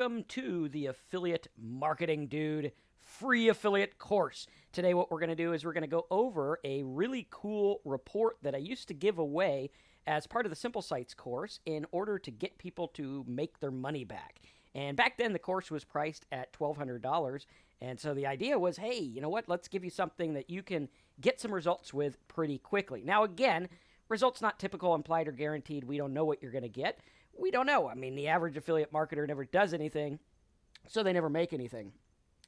Welcome to the Affiliate Marketing Dude free affiliate course. Today what we're going to do is we're going to go over a really cool report that I used to give away as part of the Simple Sites course in order to get people to make their money back. And back then the course was priced at $1,200. And so the idea was, hey, you know what? Let's give you something that you can get some results with pretty quickly. Now, again, results not typical, implied, or guaranteed. We don't know what you're going to get. We don't know. I mean, the average affiliate marketer never does anything, so they never make anything.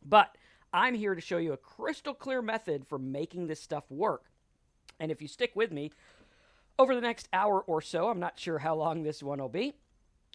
But I'm here to show you a crystal clear method for making this stuff work. And if you stick with me over the next hour or so, I'm not sure how long this one will be,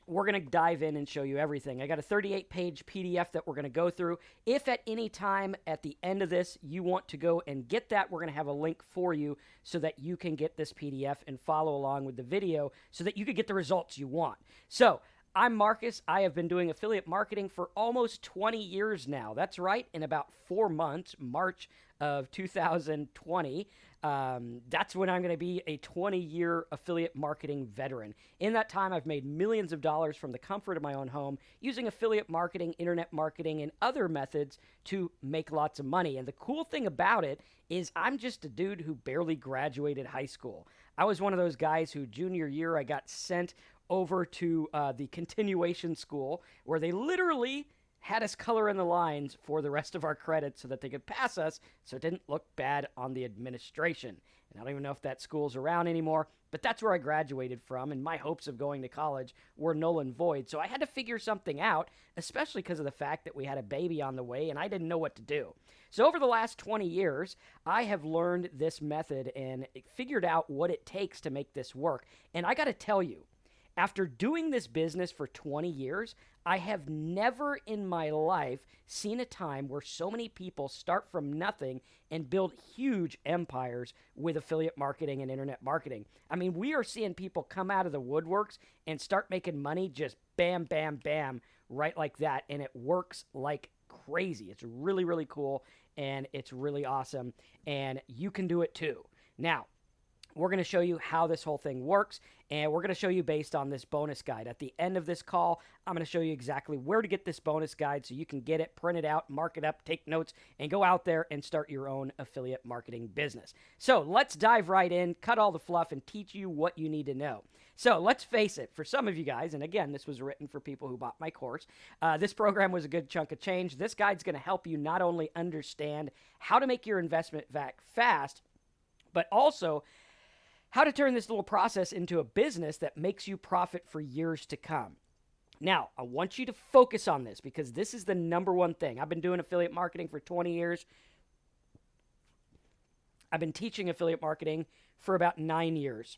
we're going to dive in and show you everything. I got a 38-page PDF that we're going to go through. If at any time at the end of this you want to go and get that, we're going to have a link for you so that you can get this PDF and follow along with the video so that you can get the results you want. So, I'm Marcus. I have been doing affiliate marketing for almost 20 years now. That's right, in about 4 months, March of 2020. That's when I'm going to be a 20-year affiliate marketing veteran. In that time, I've made millions of dollars from the comfort of my own home using affiliate marketing, internet marketing, and other methods to make lots of money. And the cool thing about it is I'm just a dude who barely graduated high school. I was one of those guys who junior year I got sent over to the continuation school where they literally had us color in the lines for the rest of our credits so that they could pass us so it didn't look bad on the administration. And I don't even know if that school's around anymore, but that's where I graduated from, and my hopes of going to college were null and void. So I had to figure something out, especially because of the fact that we had a baby on the way and I didn't know what to do. So over the last 20 years, I have learned this method and figured out what it takes to make this work. And I got to tell you, after doing this business for 20 years, I have never in my life seen a time where so many people start from nothing and build huge empires with affiliate marketing and internet marketing. I mean, we are seeing people come out of the woodworks and start making money just bam, bam, bam, right like that. And it works like crazy. It's really, really cool, and it's really awesome, and you can do it too. Now, we're going to show you how this whole thing works, and we're going to show you based on this bonus guide. At the end of this call, I'm going to show you exactly where to get this bonus guide so you can get it, print it out, mark it up, take notes, and go out there and start your own affiliate marketing business. So let's dive right in, cut all the fluff, and teach you what you need to know. So let's face it, for some of you guys, and again, this was written for people who bought my course, this program was a good chunk of change. This guide's going to help you not only understand how to make your investment back fast, but also how to turn this little process into a business that makes you profit for years to come. Now, I want you to focus on this because this is the number one thing. I've been doing affiliate marketing for 20 years. I've been teaching affiliate marketing for about 9 years.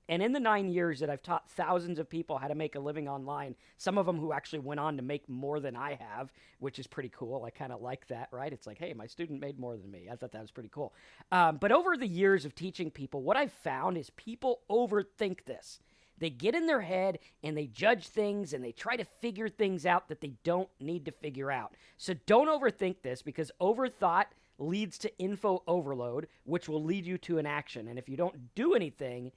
And in the 9 years that I've taught thousands of people how to make a living online, some of them who actually went on to make more than I have, which is pretty cool. I kind of like that, right? It's like, hey, my student made more than me. I thought that was pretty cool. But over the years of teaching people, what I've found is people overthink this. They get in their head and they judge things and they try to figure things out that they don't need to figure out. So don't overthink this, because overthought leads to info overload, which will lead you to an action. And if you don't do anything,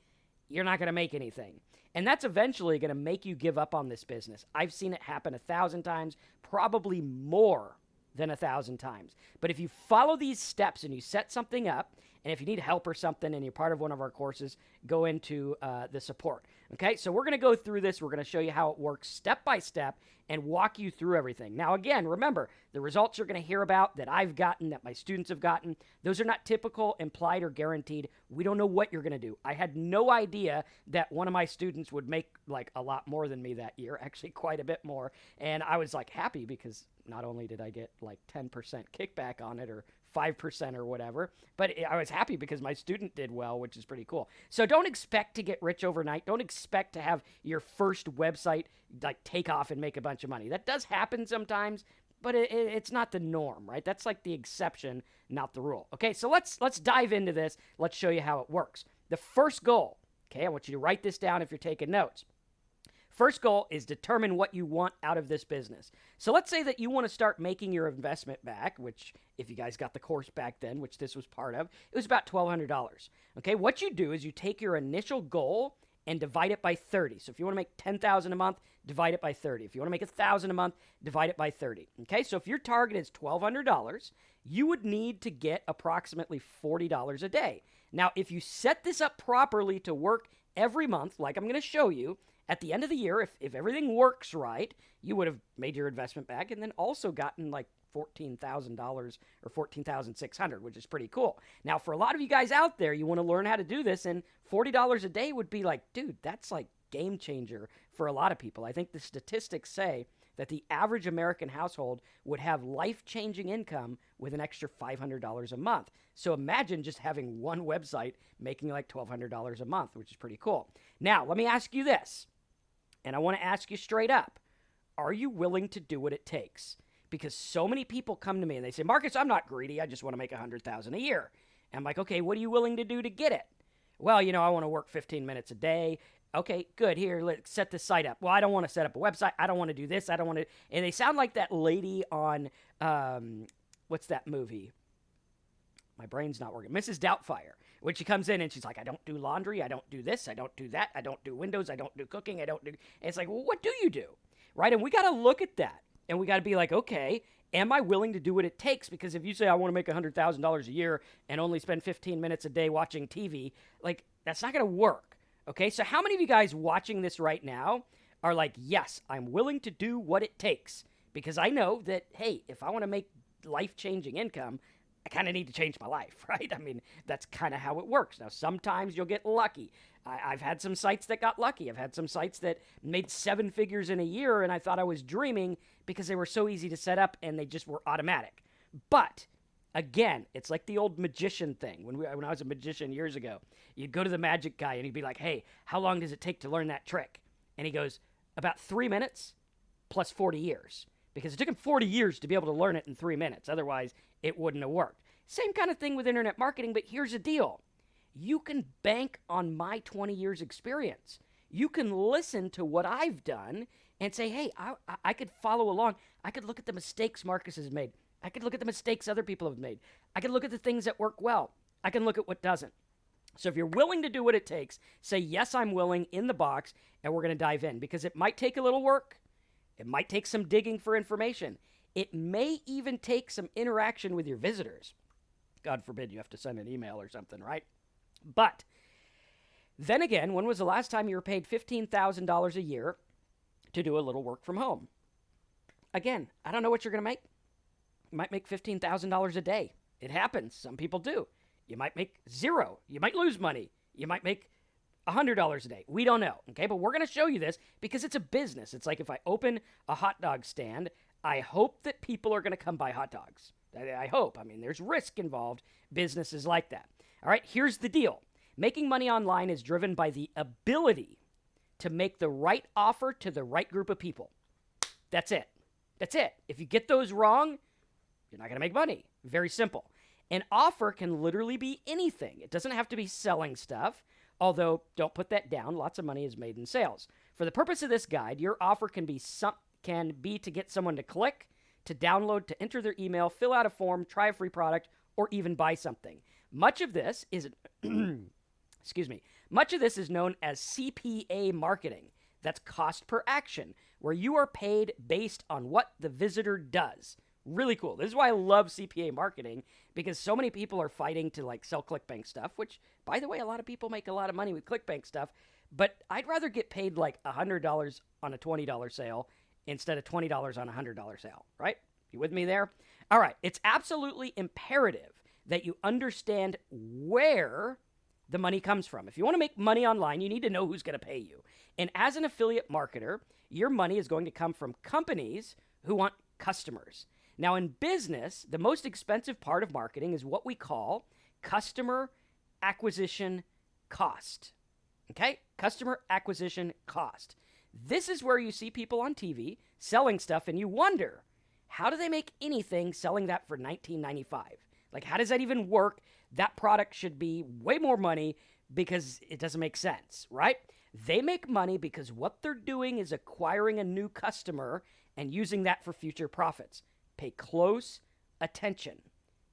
you're not going to make anything. And that's eventually going to make you give up on this business. I've seen it happen 1,000 times, probably more than 1,000 times. But if you follow these steps and you set something up, and if you need help or something and you're part of one of our courses, go into the support. Okay, so we're going to go through this. We're going to show you how it works step by step and walk you through everything. Now, again, remember, the results you're going to hear about that I've gotten, that my students have gotten, those are not typical, implied, or guaranteed. We don't know what you're going to do. I had no idea that one of my students would make like a lot more than me that year, actually quite a bit more. And I was like happy because not only did I get like 10% kickback on it or 5% or whatever, but I was happy because my student did well, which is pretty cool. So don't expect to get rich overnight. Don't expect to have your first website like take off and make a bunch of money. That does happen sometimes, but it's not the norm, right? That's like the exception, not the rule. Okay, so let's dive into this. Let's show you how it works. The first goal, okay, I want you to write this down if you're taking notes. First goal is determine what you want out of this business. So let's say that you want to start making your investment back, which if you guys got the course back then, which this was part of, it was about $1,200. Okay, what you do is you take your initial goal and divide it by 30. So if you want to make $10,000 a month, divide it by 30. If you want to make $1,000 a month, divide it by 30. Okay, so if your target is $1,200, you would need to get approximately $40 a day. Now, if you set this up properly to work every month, like I'm going to show you, at the end of the year, if everything works right, you would have made your investment back and then also gotten like $14,000 or $14,600, which is pretty cool. Now, for a lot of you guys out there, you want to learn how to do this, and $40 a day would be like, dude, that's like game changer for a lot of people. I think the statistics say that the average American household would have life-changing income with an extra $500 a month. So imagine just having one website making like $1,200 a month, which is pretty cool. Now, let me ask you this, and I want to ask you straight up. Are you willing to do what it takes? Because so many people come to me and they say, Marcus, I'm not greedy. I just want to make $100,000 a year. And I'm like, okay, what are you willing to do to get it? Well, I want to work 15 minutes a day. Okay, good. Here, let's set this site up. Well, I don't want to set up a website. I don't want to do this. I don't want to. And they sound like that lady on, what's that movie? My brain's not working. Mrs. Doubtfire. When she comes in and she's like, I don't do laundry. I don't do this. I don't do that. I don't do windows. I don't do cooking. I don't do. And it's like, well, what do you do? Right? And we got to look at that. And we got to be like, okay, am I willing to do what it takes? Because if you say I want to make $100,000 a year and only spend 15 minutes a day watching TV, like, that's not going to work. Okay, so how many of you guys watching this right now are like, yes, I'm willing to do what it takes? Because I know that, hey, if I want to make life-changing income, I kind of need to change my life, right? I mean, that's kind of how it works. Now, sometimes you'll get lucky. I've had some sites that got lucky. I've had some sites that made 7 figures in a year, and I thought I was dreaming because they were so easy to set up and they just were automatic. But again, it's like the old magician thing. When I was a magician years ago, you'd go to the magic guy and he'd be like, hey, how long does it take to learn that trick? And he goes, about 3 minutes plus 40 years. Because it took him 40 years to be able to learn it in 3 minutes. Otherwise, it wouldn't have worked. Same kind of thing with internet marketing, but here's the deal. You can bank on my 20 years experience. You can listen to what I've done and say, hey, I could follow along. I could look at the mistakes Marcus has made. I could look at the mistakes other people have made. I could look at the things that work well. I can look at what doesn't. So if you're willing to do what it takes, say, yes, I'm willing in the box, and we're going to dive in. Because it might take a little work. It might take some digging for information. It may even take some interaction with your visitors. God forbid you have to send an email or something, right? But then again, when was the last time you were paid $15,000 a year to do a little work from home? Again, I don't know what you're going to make. You might make $15,000 a day. It happens. Some people do. You might make zero. You might lose money. You might make $100 a day. We don't know, okay? But we're going to show you this because it's a business. It's like if I open a hot dog stand, I hope that people are going to come buy hot dogs. I hope. I mean, there's risk involved. Businesses like that. All right, here's the deal. Making money online is driven by the ability to make the right offer to the right group of people. That's it. That's it. If you get those wrong, you're not going to make money. Very simple. An offer can literally be anything. It doesn't have to be selling stuff, although don't put that down. Lots of money is made in sales. For the purpose of this guide, your offer can be to get someone to click, to download, to enter their email, fill out a form, try a free product, or even buy something. Much of this is Much of this is known as CPA marketing. That's cost per action, where you are paid based on what the visitor does. Really cool. This is why I love CPA marketing, because so many people are fighting to like sell ClickBank stuff, which, by the way, a lot of people make a lot of money with ClickBank stuff, but I'd rather get paid like $100 on a $20 sale instead of $20 on a $100 sale, right? You with me there? All right. It's absolutely imperative that you understand where the money comes from. If you want to make money online, you need to know who's going to pay you. And as an affiliate marketer, your money is going to come from companies who want customers. Now, in business, the most expensive part of marketing is what we call customer acquisition cost. Okay? Customer acquisition cost. This is where you see people on TV selling stuff and you wonder, how do they make anything selling that for $19.95? Like, how does that even work? That product should be way more money because it doesn't make sense, right? They make money because what they're doing is acquiring a new customer and using that for future profits. Pay close attention,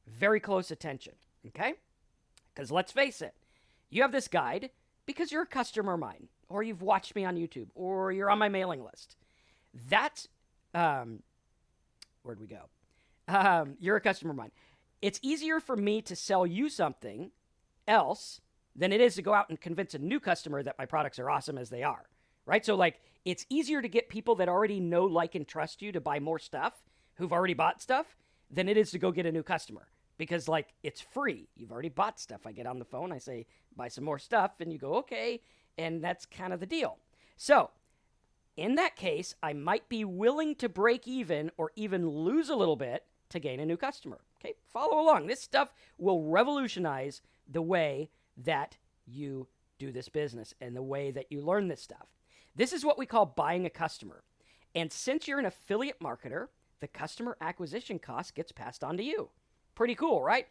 very close attention, okay? Because let's face it, you have this guide because you're a customer of mine. or you've watched me on YouTube, or you're on my mailing list. That's, where'd we go? You're a customer of mine. It's easier for me to sell you something else than it is to go out and convince a new customer that my products are awesome as they are, right? So like, it's easier to get people that already know, like, and trust you to buy more stuff, who've already bought stuff, than it is to go get a new customer. Because like, it's free. You've already bought stuff. I get on the phone, I say, buy some more stuff, and you go, okay. And that's kind of the deal. So in that case, I might be willing to break even or even lose a little bit to gain a new customer. Okay, follow along. This stuff will revolutionize the way that you do this business and the way that you learn this stuff. This is what we call buying a customer. And since you're an affiliate marketer, the customer acquisition cost gets passed on to you. Pretty cool, right?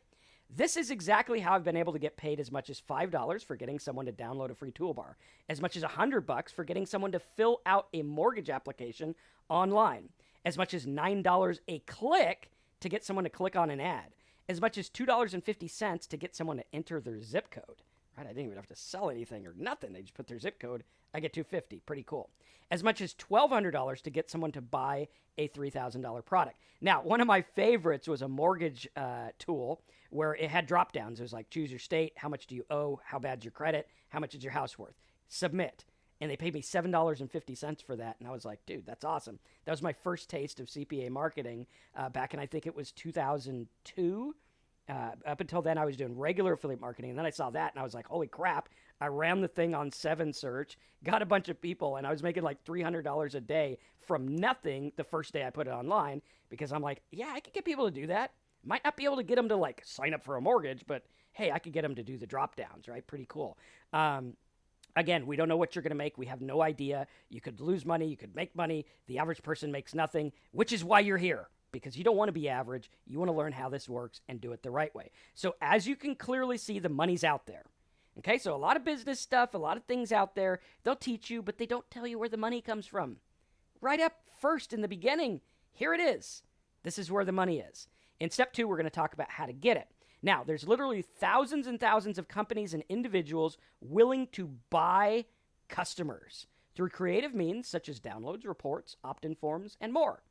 This is exactly how I've been able to get paid as much as $5 for getting someone to download a free toolbar, as much as $100 for getting someone to fill out a mortgage application online, as much as $9 a click to get someone to click on an ad, as much as $2.50 to get someone to enter their zip code. Right? I didn't even have to sell anything or nothing. They just put their zip code. I get $2.50. Pretty cool. As much as $1,200 to get someone to buy a $3,000 product. Now, one of my favorites was a mortgage tool where it had drop downs. It was like, choose your state, how much do you owe, how bad's your credit, how much is your house worth, submit. And they paid me $7.50 for that. And I was like, dude, that's awesome. That was my first taste of CPA marketing back in, I think it was 2002. Up until then, I was doing regular affiliate marketing. And then I saw that and I was like, holy crap. I ran the thing on 7 Search, got a bunch of people, and I was making like $300 a day from nothing the first day I put it online, because I'm like, yeah, I could get people to do that. Might not be able to get them to like sign up for a mortgage, but hey, I could get them to do the drop downs, right? Pretty cool. Again, we don't know what you're going to make. We have no idea. You could lose money. You could make money. The average person makes nothing, which is why you're here, because you don't want to be average. You want to learn how this works and do it the right way. So as you can clearly see, the money's out there. Okay, so a lot of business stuff, a lot of things out there, they'll teach you, but they don't tell you where the money comes from. Right up first in the beginning, here it is. This is where the money is. In step 2, we're going to talk about how to get it. Now, there's literally thousands and thousands of companies and individuals willing to buy customers through creative means such as downloads, reports, opt-in forms, and more.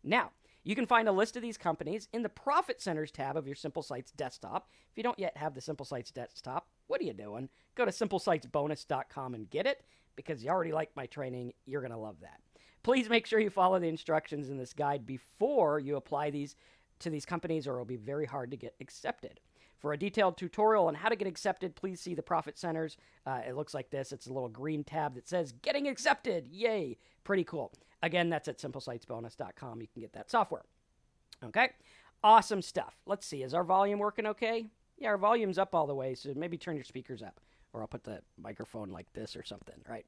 Now, you can find a list of these companies in the Profit Centers tab of your Simple Sites desktop. If you don't yet have the Simple Sites desktop, what are you doing? Go to simplesitesbonus.com and get it, because you already like my training. You're going to love that. Please make sure you follow the instructions in this guide before you apply these to these companies, or it'll be very hard to get accepted. For a detailed tutorial on how to get accepted, please see the Profit Centers. It looks like this. It's a little green tab that says Getting Accepted. Yay. Pretty cool. Again, that's at simplesitesbonus.com. You can get that software. Okay? Awesome stuff. Let's see. Is our volume working okay? Yeah, our volume's up all the way, so maybe turn your speakers up, or I'll put the microphone like this or something, right?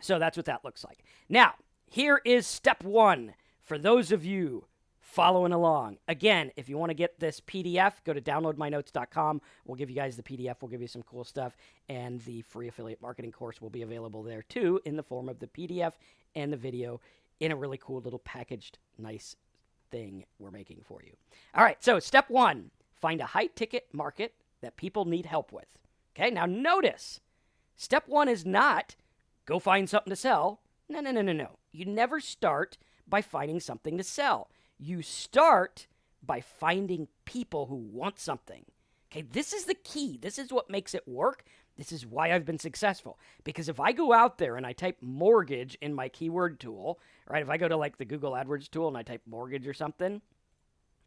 So that's what that looks like. Now, here is step 1 for those of you following along. Again, if you want to get this PDF, go to downloadmynotes.com. We'll give you guys the PDF. We'll give you some cool stuff. And the free affiliate marketing course will be available there too, in the form of the PDF and the video in a really cool little packaged, nice thing we're making for you. All right, so step 1, find a high-ticket market that people need help with. Okay, now notice, step 1 is not go find something to sell. No. You never start by finding something to sell. You start by finding people who want something. Okay, this is the key. This is what makes it work. This is why I've been successful. Because if I go out there and I type mortgage in my keyword tool, right, if I go to like the Google AdWords tool and I type mortgage or something,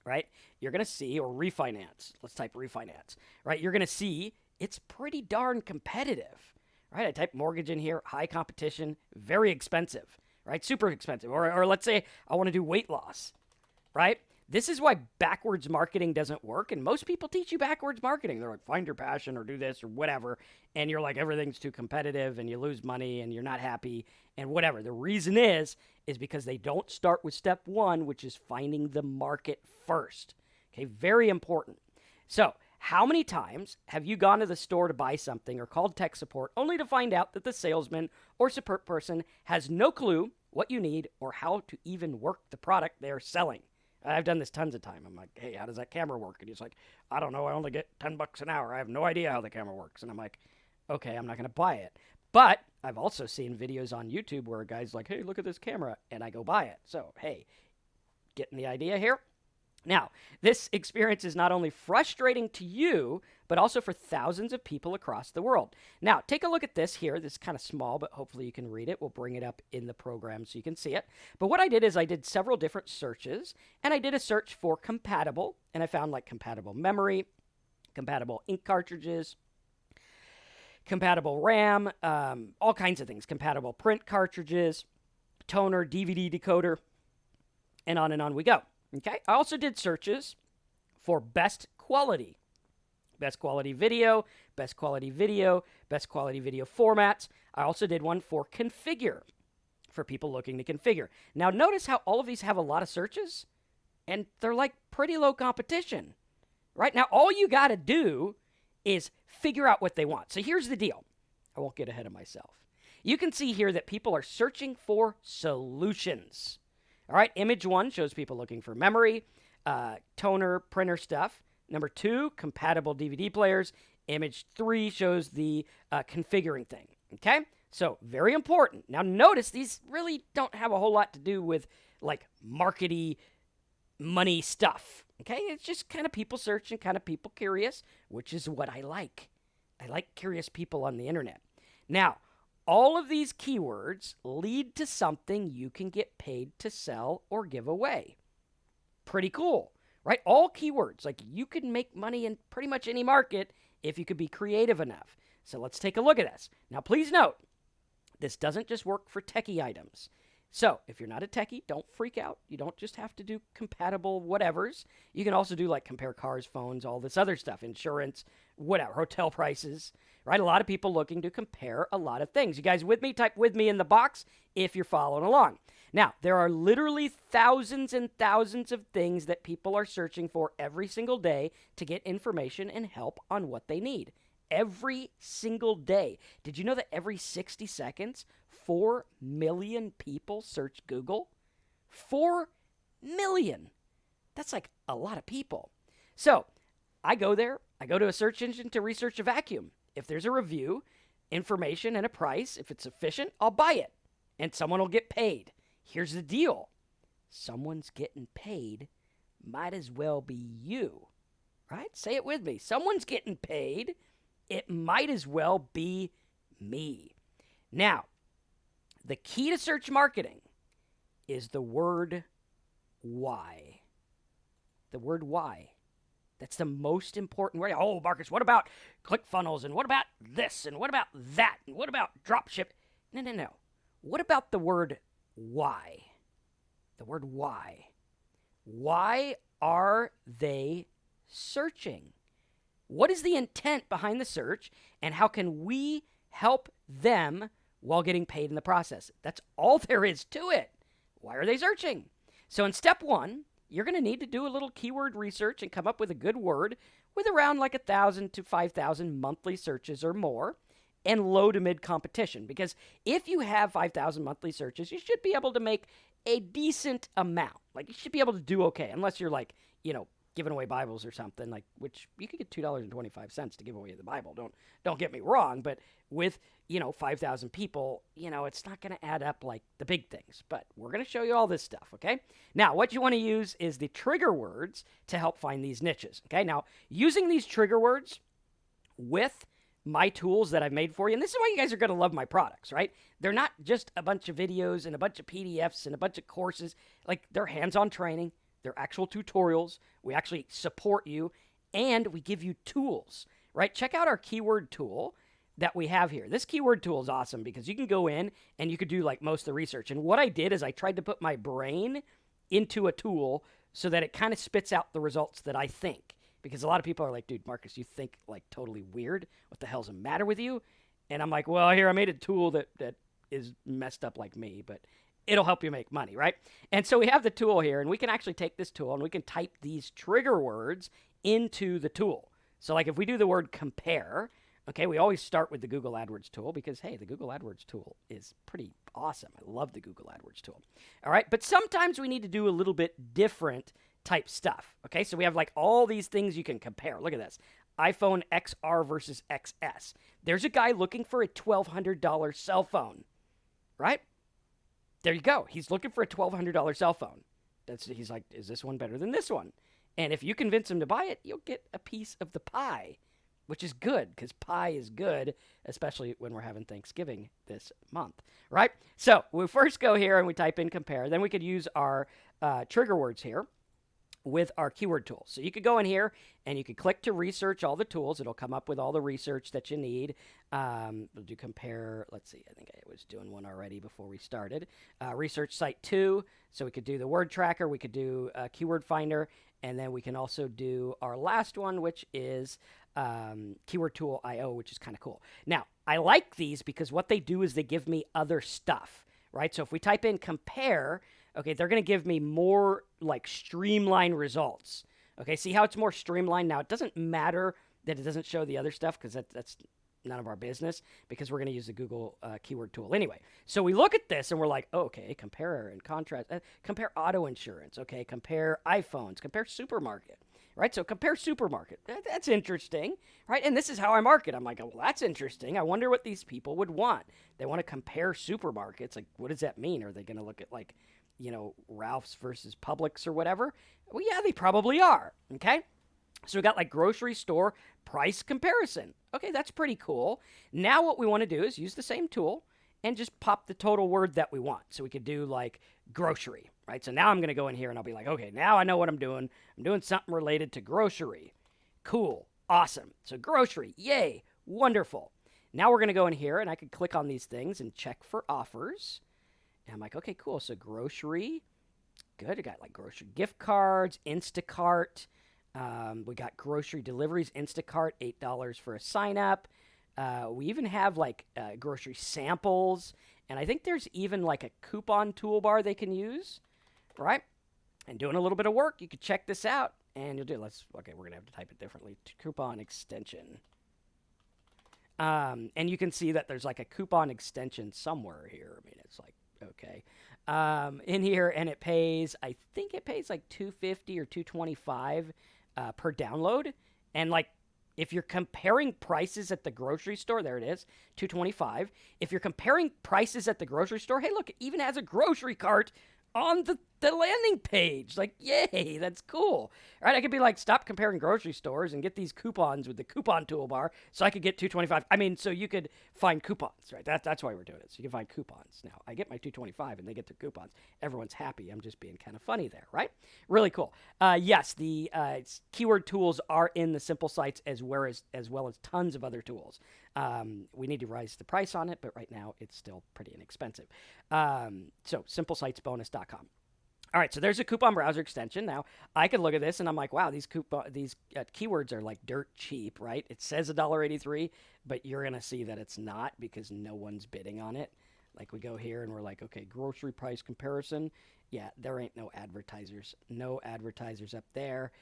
right, you're going to see, or refinance. Let's type refinance, right? You're going to see it's pretty darn competitive, right? I type mortgage in here, high competition, very expensive, right? Super expensive. Or let's say I want to do weight loss. Right? This is why backwards marketing doesn't work. And most people teach you backwards marketing. They're like, find your passion or do this or whatever. And you're like, everything's too competitive and you lose money and you're not happy and whatever. The reason is because they don't start with step 1, which is finding the market first. Okay, very important. So, how many times have you gone to the store to buy something or called tech support only to find out that the salesman or support person has no clue what you need or how to even work the product they're selling? I've done this tons of time. I'm like, hey, how does that camera work? And he's like, I don't know. I only get $10 an hour. I have no idea how the camera works. And I'm like, okay, I'm not going to buy it. But I've also seen videos on YouTube where a guy's like, hey, look at this camera, and I go buy it. So, hey, getting the idea here? Now, this experience is not only frustrating to you, but also for thousands of people across the world. Now, take a look at this here. This is kind of small, but hopefully you can read it. We'll bring it up in the program so you can see it. But what I did is I did several different searches, and I did a search for compatible, and I found like compatible memory, compatible ink cartridges, compatible RAM, all kinds of things, compatible print cartridges, toner, DVD decoder, and on we go. Okay, I also did searches for best quality video, best quality video formats. I also did one for configure, for people looking to configure. Now, notice how all of these have a lot of searches, and they're like pretty low competition. Right now, all you got to do is figure out what they want. So here's the deal. I won't get ahead of myself. You can see here that people are searching for solutions. All right, image 1 shows people looking for memory, toner, printer stuff. Number 2, compatible DVD players. Image 3 shows the configuring thing. Okay, so very important. Now notice these really don't have a whole lot to do with like markety money stuff. Okay, it's just kind of people searching, kind of people curious, which is what I like. I like curious people on the internet. Now, all of these keywords lead to something you can get paid to sell or give away. Pretty cool, right? All keywords, like you can make money in pretty much any market if you could be creative enough. So let's take a look at this. Now, please note, this doesn't just work for techie items. So if you're not a techie, don't freak out. You don't just have to do compatible whatevers. You can also do like compare cars, phones, all this other stuff, insurance, whatever, hotel prices, right? A lot of people looking to compare a lot of things. You guys with me? Type with me in the box if you're following along. Now, there are literally thousands and thousands of things that people are searching for every single day to get information and help on what they need. Every single day. Did you know that every 60 seconds, 4 million people search Google? 4 million. That's like a lot of people. So I go there. I go to a search engine to research a vacuum. If there's a review, information, and a price, if it's sufficient, I'll buy it. And someone will get paid. Here's the deal. Someone's getting paid. Might as well be you. Right? Say it with me. Someone's getting paid. It might as well be me. Now, the key to search marketing is the word why. The word why. That's the most important word. Oh, Marcus, what about ClickFunnels? And what about this? And what about that? And what about dropship? No. What about the word why? The word why. Why are they searching? What is the intent behind the search, and how can we help them while getting paid in the process? That's all there is to it. Why are they searching? So in step 1, you're going to need to do a little keyword research and come up with a good word with around like 1,000 to 5,000 monthly searches or more, and low to mid competition. Because if you have 5,000 monthly searches, you should be able to make a decent amount. Like you should be able to do okay, unless you're like, giving away Bibles or something, like, which you could get $2.25 to give away the Bible. Don't get me wrong, but with 5,000 people, it's not going to add up like the big things. But we're going to show you all this stuff, okay? Now, what you want to use is the trigger words to help find these niches, okay? Now, using these trigger words with my tools that I've made for you, and this is why you guys are going to love my products, right? They're not just a bunch of videos and a bunch of PDFs and a bunch of courses. Like, they're hands-on training. They're actual tutorials. We actually support you, and we give you tools, right? Check out our keyword tool that we have here. This keyword tool is awesome because you can go in and you could do like most of the research. And what I did is I tried to put my brain into a tool so that it kind of spits out the results that I think. Because a lot of people are like, dude, Marcus, you think like totally weird. What the hell's the matter with you? And I'm like, well, here, I made a tool that is messed up like me, but it'll help you make money, right? And so we have the tool here, and we can actually take this tool and we can type these trigger words into the tool. So like if we do the word compare, okay, we always start with the Google AdWords tool because, hey, the Google AdWords tool is pretty awesome. I love the Google AdWords tool. All right, but sometimes we need to do a little bit different type stuff, okay? So we have like all these things you can compare. Look at this. iPhone XR versus XS. There's a guy looking for a $1,200 cell phone, right? There you go. He's looking for a $1,200 cell phone. He's like, is this one better than this one? And if you convince him to buy it, you'll get a piece of the pie, which is good because pie is good, especially when we're having Thanksgiving this month, right? So we first go here and we type in compare. Then we could use our trigger words here with our keyword tool. So you could go in here and you could click to research all the tools. It'll come up with all the research that you need. We'll do compare. Let's see. I think I was doing one already before we started. Research site 2. So we could do the word tracker. We could do keyword finder. And then we can also do our last one, which is keyword tool IO, which is kind of cool. Now, I like these because what they do is they give me other stuff, right? So if we type in compare, okay, they're going to give me more like streamlined results. Okay, see how it's more streamlined? Now, it doesn't matter that it doesn't show the other stuff because that's none of our business because we're going to use the Google keyword tool anyway. So we look at this and we're like, oh, okay, compare and contrast, compare auto insurance, okay, compare iPhones, compare supermarket, right? So compare supermarket. That's interesting, right? And this is how I market. I'm like, oh, well, that's interesting. I wonder what these people would want. They want to compare supermarkets. Like, what does that mean? Are they going to look at like, you know, Ralph's versus Publix or whatever? Well, yeah, they probably are, okay? So we got like grocery store price comparison. Okay, that's pretty cool. Now what we want to do is use the same tool and just pop the total word that we want. So we could do like grocery, right? So now I'm going to go in here and I'll be like, okay, now I know what I'm doing. I'm doing something related to grocery. Cool. Awesome. So grocery. Yay. Wonderful. Now we're going to go in here and I could click on these things and check for offers. And I'm like, okay, cool. So grocery. Good. I got like grocery gift cards, Instacart. We got grocery deliveries, Instacart, $8 for a sign up. We even have like grocery samples. And I think there's even like a coupon toolbar they can use, right? And doing a little bit of work, you could check this out. And you'll do, okay, we're going to have to type it differently. Coupon extension. And you can see that there's like a coupon extension somewhere here. I mean, it's like, okay. In here, and it pays, I think it pays like $250 or $225 per download. And like, if you're comparing prices at the grocery store, there it is, $225. If you're comparing prices at the grocery store, hey, look, it even has a grocery cart on the landing page. Like, yay, that's cool. All right, I could be like, stop comparing grocery stores and get these coupons with the coupon toolbar so I could get $225. I mean, so you could find coupons, right? That's why we're doing it. So you can find coupons. Now, I get my $225 and they get their coupons. Everyone's happy. I'm just being kind of funny there, right? Really cool. Yes, the keyword tools are in the simple sites as well as tons of other tools. We need to raise the price on it, but right now it's still pretty inexpensive. So simplesitesbonus.com. All right, so there's a coupon browser extension. Now, I could look at this and I'm like, wow, these keywords are like dirt cheap, right? It says $1.83, but you're going to see that it's not because no one's bidding on it. Like we go here and we're like, okay, grocery price comparison. Yeah, there ain't no advertisers. No advertisers up there.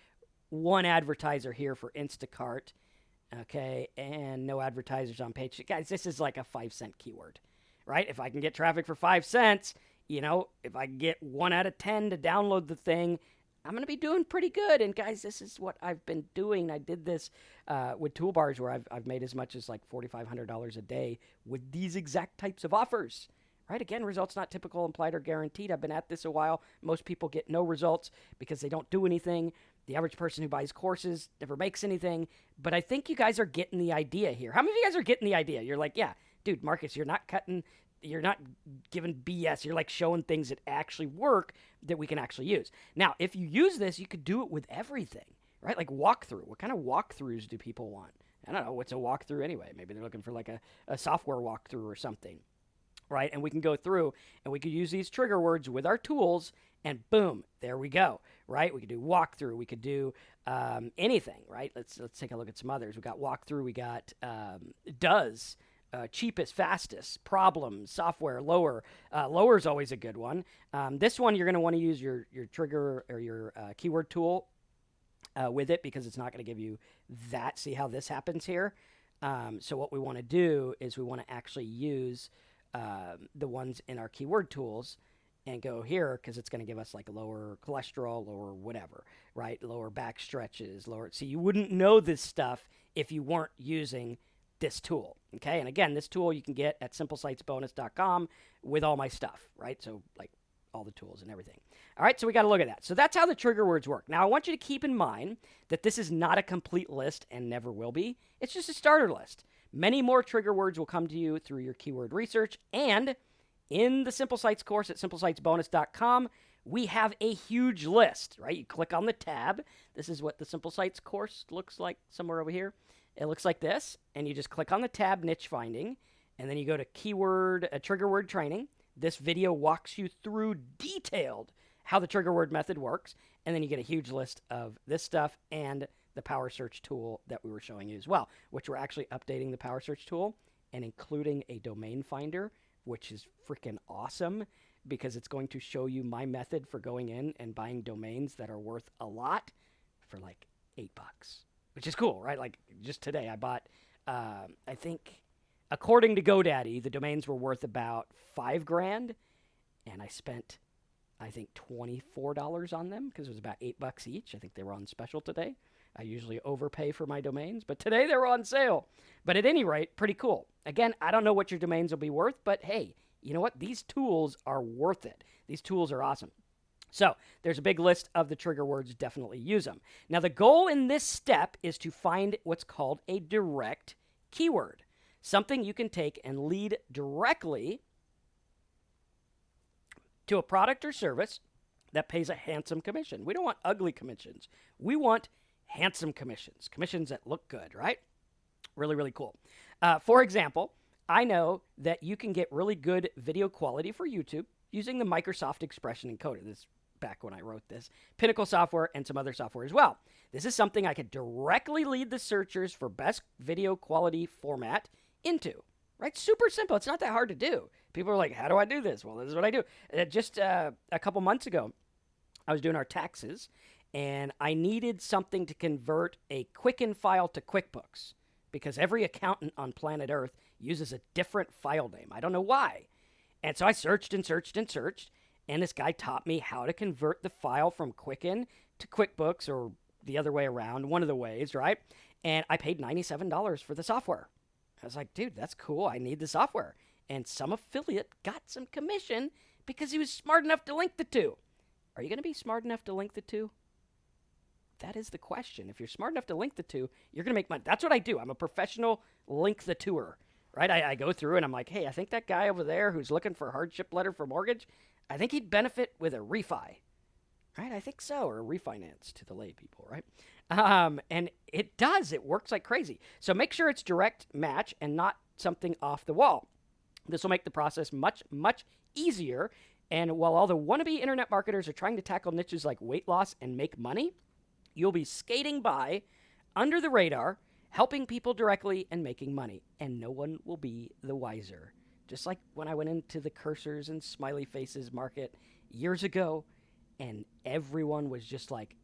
One advertiser here for Instacart. Okay, and no advertisers on page. Guys, this is like a 5-cent keyword, right? If I can get traffic for 5 cents, you know, if I can get 1 out of 10 to download the thing, I'm going to be doing pretty good. And guys, this is what I've been doing. I did this with toolbars where I've made as much as like $4,500 a day with these exact types of offers, right? Again, results not typical, implied, or guaranteed. I've been at this a while. Most people get no results because they don't do anything. The average person who buys courses never makes anything. But I think you guys are getting the idea here. How many of you guys are getting the idea? You're like, yeah, dude, Marcus, you're not giving BS. You're like showing things that actually work that we can actually use. Now, if you use this, you could do it with everything, right? Like walkthrough. What kind of walkthroughs do people want? I don't know. What's a walkthrough anyway? Maybe they're looking for like a software walkthrough or something, right? And we can go through and we could use these trigger words with our tools and boom, there we go, right? We could do walkthrough. We could do anything, right? Let's take a look at some others. We got walkthrough. We got does. Cheapest, fastest, problem, software, lower. Lower is always a good one. This one, you're going to want to use your trigger or your keyword tool with it because it's not going to give you that. See how this happens here? So what we want to do is we want to actually use the ones in our keyword tools and go here because it's going to give us like lower cholesterol, lower whatever, right? Lower back stretches, lower. So you wouldn't know this stuff if you weren't using this tool, okay? And again, this tool you can get at simplesitesbonus.com with all my stuff, right? So like all the tools and everything. All right, so we got to look at that. So that's how the trigger words work. Now, I want you to keep in mind that this is not a complete list and never will be. It's just a starter list. Many more trigger words will come to you through your keyword research. And in the Simple Sites course at simplesitesbonus.com, we have a huge list, right? You click on the tab. This is what the Simple Sites course looks like somewhere over here. It looks like this. And you just click on the tab niche finding. And then you go to trigger word training. This video walks you through detailed how the trigger word method works, and then you get a huge list of this stuff and the Power Search tool that we were showing you as well, which we're actually updating the Power Search tool and including a domain finder, which is freaking awesome because it's going to show you my method for going in and buying domains that are worth a lot for like $8, which is cool, right? Like just today I bought, I think according to GoDaddy, the domains were worth about $5,000, and I spent I think $24 on them because it was about $8 each. I think they were on special today. I usually overpay for my domains, but today they were on sale. But at any rate, pretty cool. Again, I don't know what your domains will be worth, but hey, you know what? These tools are worth it. These tools are awesome. So there's a big list of the trigger words. Definitely use them. Now, the goal in this step is to find what's called a direct keyword, something you can take and lead directly to a product or service that pays a handsome commission. We don't want ugly commissions. We want handsome commissions, commissions that look good, right? Really, really cool. For example, I know that you can get really good video quality for YouTube using the Microsoft Expression Encoder. This is back when I wrote this. Pinnacle software and some other software as well. This is something I could directly lead the searchers for best video quality format into. Right? Super simple. It's not that hard to do. People are like, how do I do this? Well, this is what I do. Just a couple months ago, I was doing our taxes, and I needed something to convert a Quicken file to QuickBooks because every accountant on planet Earth uses a different file name. I don't know why. And so I searched and searched and searched, and this guy taught me how to convert the file from Quicken to QuickBooks or the other way around, one of the ways, right? And I paid $97 for the software. I was like, dude, that's cool. I need the software. And some affiliate got some commission because he was smart enough to link the two. Are you going to be smart enough to link the two? That is the question. If you're smart enough to link the two, you're going to make money. That's what I do. I'm a professional link the tour, right? I go through and I'm like, hey, I think that guy over there who's looking for a hardship letter for mortgage, I think he'd benefit with a refi, right? I think so, or a refinance to the lay people, right? And it does. It works like crazy. So make sure it's direct match and not something off the wall. This will make the process much, much easier. And while all the wannabe internet marketers are trying to tackle niches like weight loss and make money, you'll be skating by under the radar, helping people directly and making money. And no one will be the wiser. Just like when I went into the cursors and smiley faces market years ago, and everyone was just like,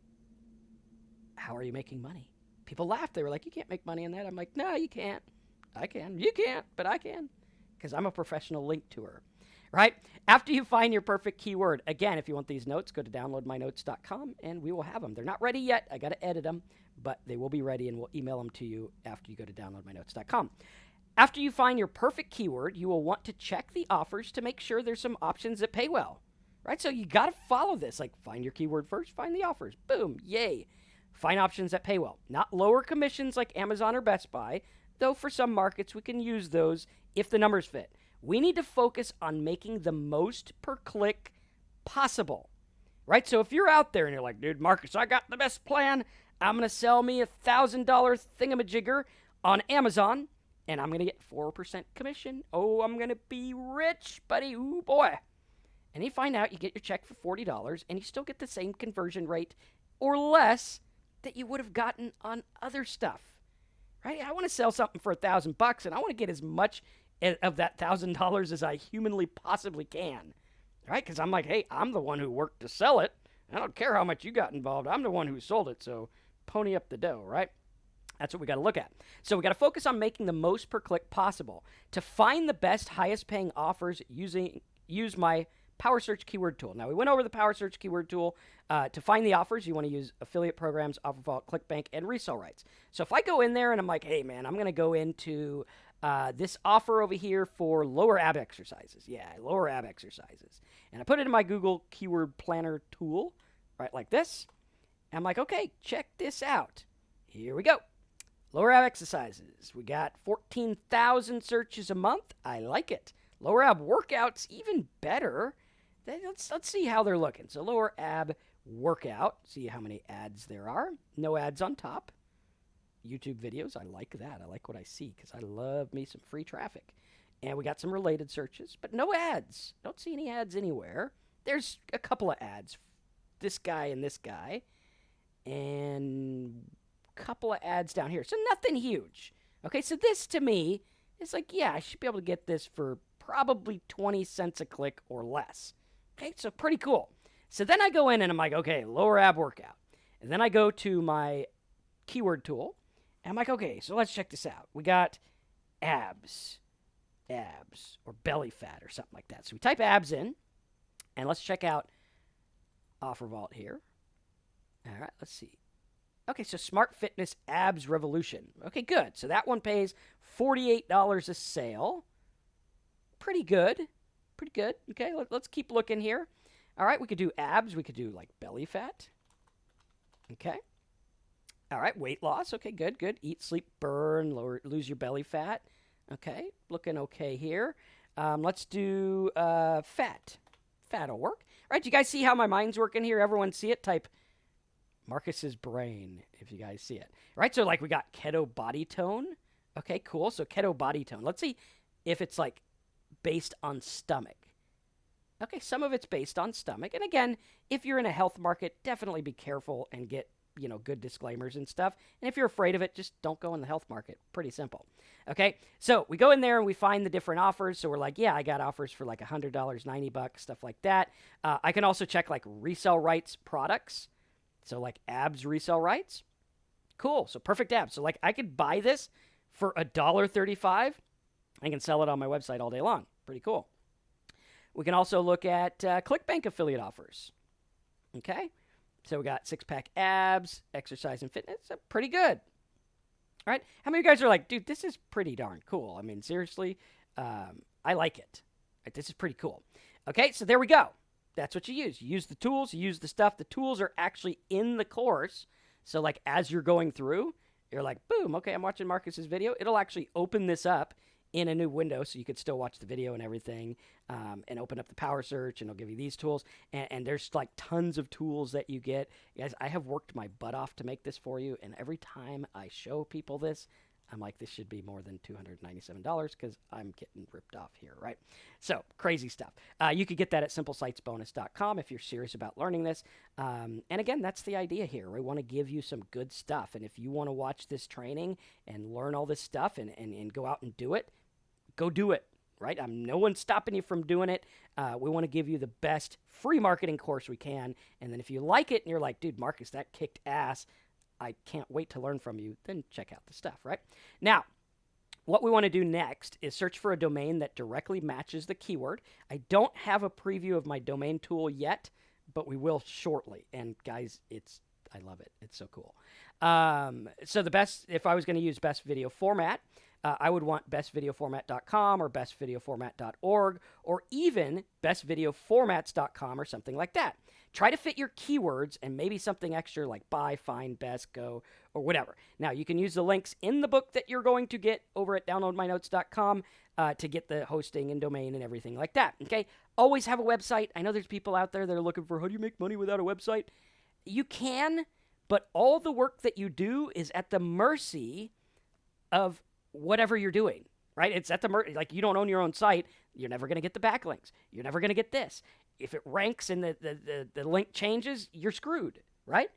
how are you making money? People laughed. They were like, you can't make money in that. I'm like, no, you can't. I can. You can't, but I can. Because I'm a professional link tour, right? After you find your perfect keyword, again, if you want these notes, go to downloadmynotes.com and we will have them. They're not ready yet. I got to edit them, but they will be ready and we'll email them to you after you go to downloadmynotes.com. After you find your perfect keyword, you will want to check the offers to make sure there's some options that pay well, right? So you got to follow this. Like, find your keyword first, find the offers. Boom, yay. Find options that pay well. Not lower commissions like Amazon or Best Buy, though for some markets we can use those if the numbers fit. We need to focus on making the most per click possible, right? So if you're out there and you're like, dude, Marcus, I got the best plan. I'm going to sell me $1,000 thingamajigger on Amazon, and I'm going to get 4% commission. Oh, I'm going to be rich, buddy. Ooh, boy. And you find out you get your check for $40, and you still get the same conversion rate or less that you would have gotten on other stuff, right? I want to sell something for $1,000, and I want to get as much of that $1,000 as I humanly possibly can, right? Because I'm like, hey, I'm the one who worked to sell it. I don't care how much you got involved. I'm the one who sold it, so pony up the dough, right? That's what we got to look at. So we got to focus on making the most per click possible. To find the best, highest paying offers, use my Power Search Keyword Tool. Now, we went over the Power Search Keyword Tool. To find the offers, you want to use affiliate programs, Offer Vault, ClickBank, and resale rights. So if I go in there and I'm like, hey, man, I'm going to go into this offer over here for lower ab exercises. Yeah, lower ab exercises. And I put it in my Google Keyword Planner tool, right, like this. And I'm like, okay, check this out. Here we go. Lower ab exercises. We got 14,000 searches a month. I like it. Lower ab workouts, even better. Let's see how they're looking. So lower ab workout. See how many ads there are. No ads on top. YouTube videos. I like that. I like what I see because I love me some free traffic. And we got some related searches, but no ads. Don't see any ads anywhere. There's a couple of ads. This guy and this guy. And couple of ads down here. So nothing huge. Okay, so this to me is like, yeah, I should be able to get this for probably 20 cents a click or less. Okay, so pretty cool. So then I go in and I'm like, okay, lower ab workout. And then I go to my keyword tool and I'm like, okay, so let's check this out. We got abs, or belly fat or something like that. So we type abs in and let's check out Offer Vault here. All right, let's see. Okay, so Smart Fitness Abs Revolution. Okay, good. So that one pays $48 a sale. Pretty good. Pretty good. Okay, let's keep looking here. All right, we could do abs. We could do, like, belly fat. Okay. All right, weight loss. Okay, good, good. Eat, sleep, burn, lose your belly fat. Okay, looking okay here. Let's do fat. Fat will work. All right, you guys see how my mind's working here? Everyone see it? Type Marcus's brain, if you guys see it. Right, so like we got keto body tone. Okay, cool. So keto body tone. Let's see if it's like based on stomach. Okay, some of it's based on stomach. And again, if you're in a health market, definitely be careful and get, good disclaimers and stuff. And if you're afraid of it, just don't go in the health market. Pretty simple. Okay, so we go in there and we find the different offers. So we're like, yeah, I got offers for like $100, $90, stuff like that. I can also check like resell rights products. So like abs resell rights. Cool. So perfect abs. So like I could buy this for $1.35. I can sell it on my website all day long. Pretty cool. We can also look at ClickBank affiliate offers. Okay. So we got 6-pack abs, exercise and fitness. Pretty good. All right. How many of you guys are like, dude, this is pretty darn cool. I mean, seriously, I like it. Right, this is pretty cool. Okay. So there we go. That's what you use. You use the tools, you use the stuff. The tools are actually in the course. So like as you're going through, you're like, boom, okay, I'm watching Marcus's video. It'll actually open this up in a new window so you could still watch the video and everything, and open up the power search, and it'll give you these tools. And there's like tons of tools that you get. Guys, I have worked my butt off to make this for you, and every time I show people this, I'm like, this should be more than $297 because I'm getting ripped off here, right? So, crazy stuff. You could get that at simplesitesbonus.com if you're serious about learning this. And again, that's the idea here. We want to give you some good stuff. And if you want to watch this training and learn all this stuff and go out and do it, go do it, right? No one's stopping you from doing it. We want to give you the best free marketing course we can. And then if you like it and you're like, dude, Marcus, that kicked ass, I can't wait to learn from you, then check out the stuff, right? Now, what we want to do next is search for a domain that directly matches the keyword. I don't have a preview of my domain tool yet, but we will shortly. And guys, I love it. It's so cool. So the best, if I was going to use best video format, I would want bestvideoformat.com or bestvideoformat.org or even bestvideoformats.com or something like that. Try to fit your keywords and maybe something extra like buy, find, Basco, or whatever. Now, you can use the links in the book that you're going to get over at downloadmynotes.com to get the hosting and domain and everything like that, okay? Always have a website. I know there's people out there that are looking for, how do you make money without a website? You can, but all the work that you do is at the mercy of whatever you're doing, right? It's at the mercy. Like, you don't own your own site, you're never going to get the backlinks. You're never going to get this. If it ranks and the link changes, you're screwed, right?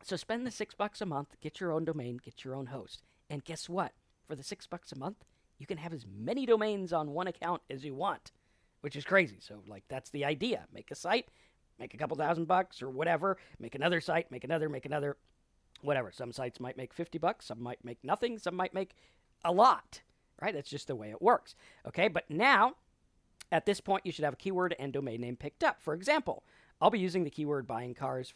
So spend the $6 a month, get your own domain, get your own host. And guess what? For the $6 a month, you can have as many domains on one account as you want, which is crazy. So, like, that's the idea. Make a site, make a couple $1,000 or whatever, make another site, make another, whatever. Some sites might make $50, some might make nothing, some might make a lot, right? That's just the way it works. Okay, but now At this point, you should have a keyword and domain name picked up. For example, I'll be using the keyword buying cars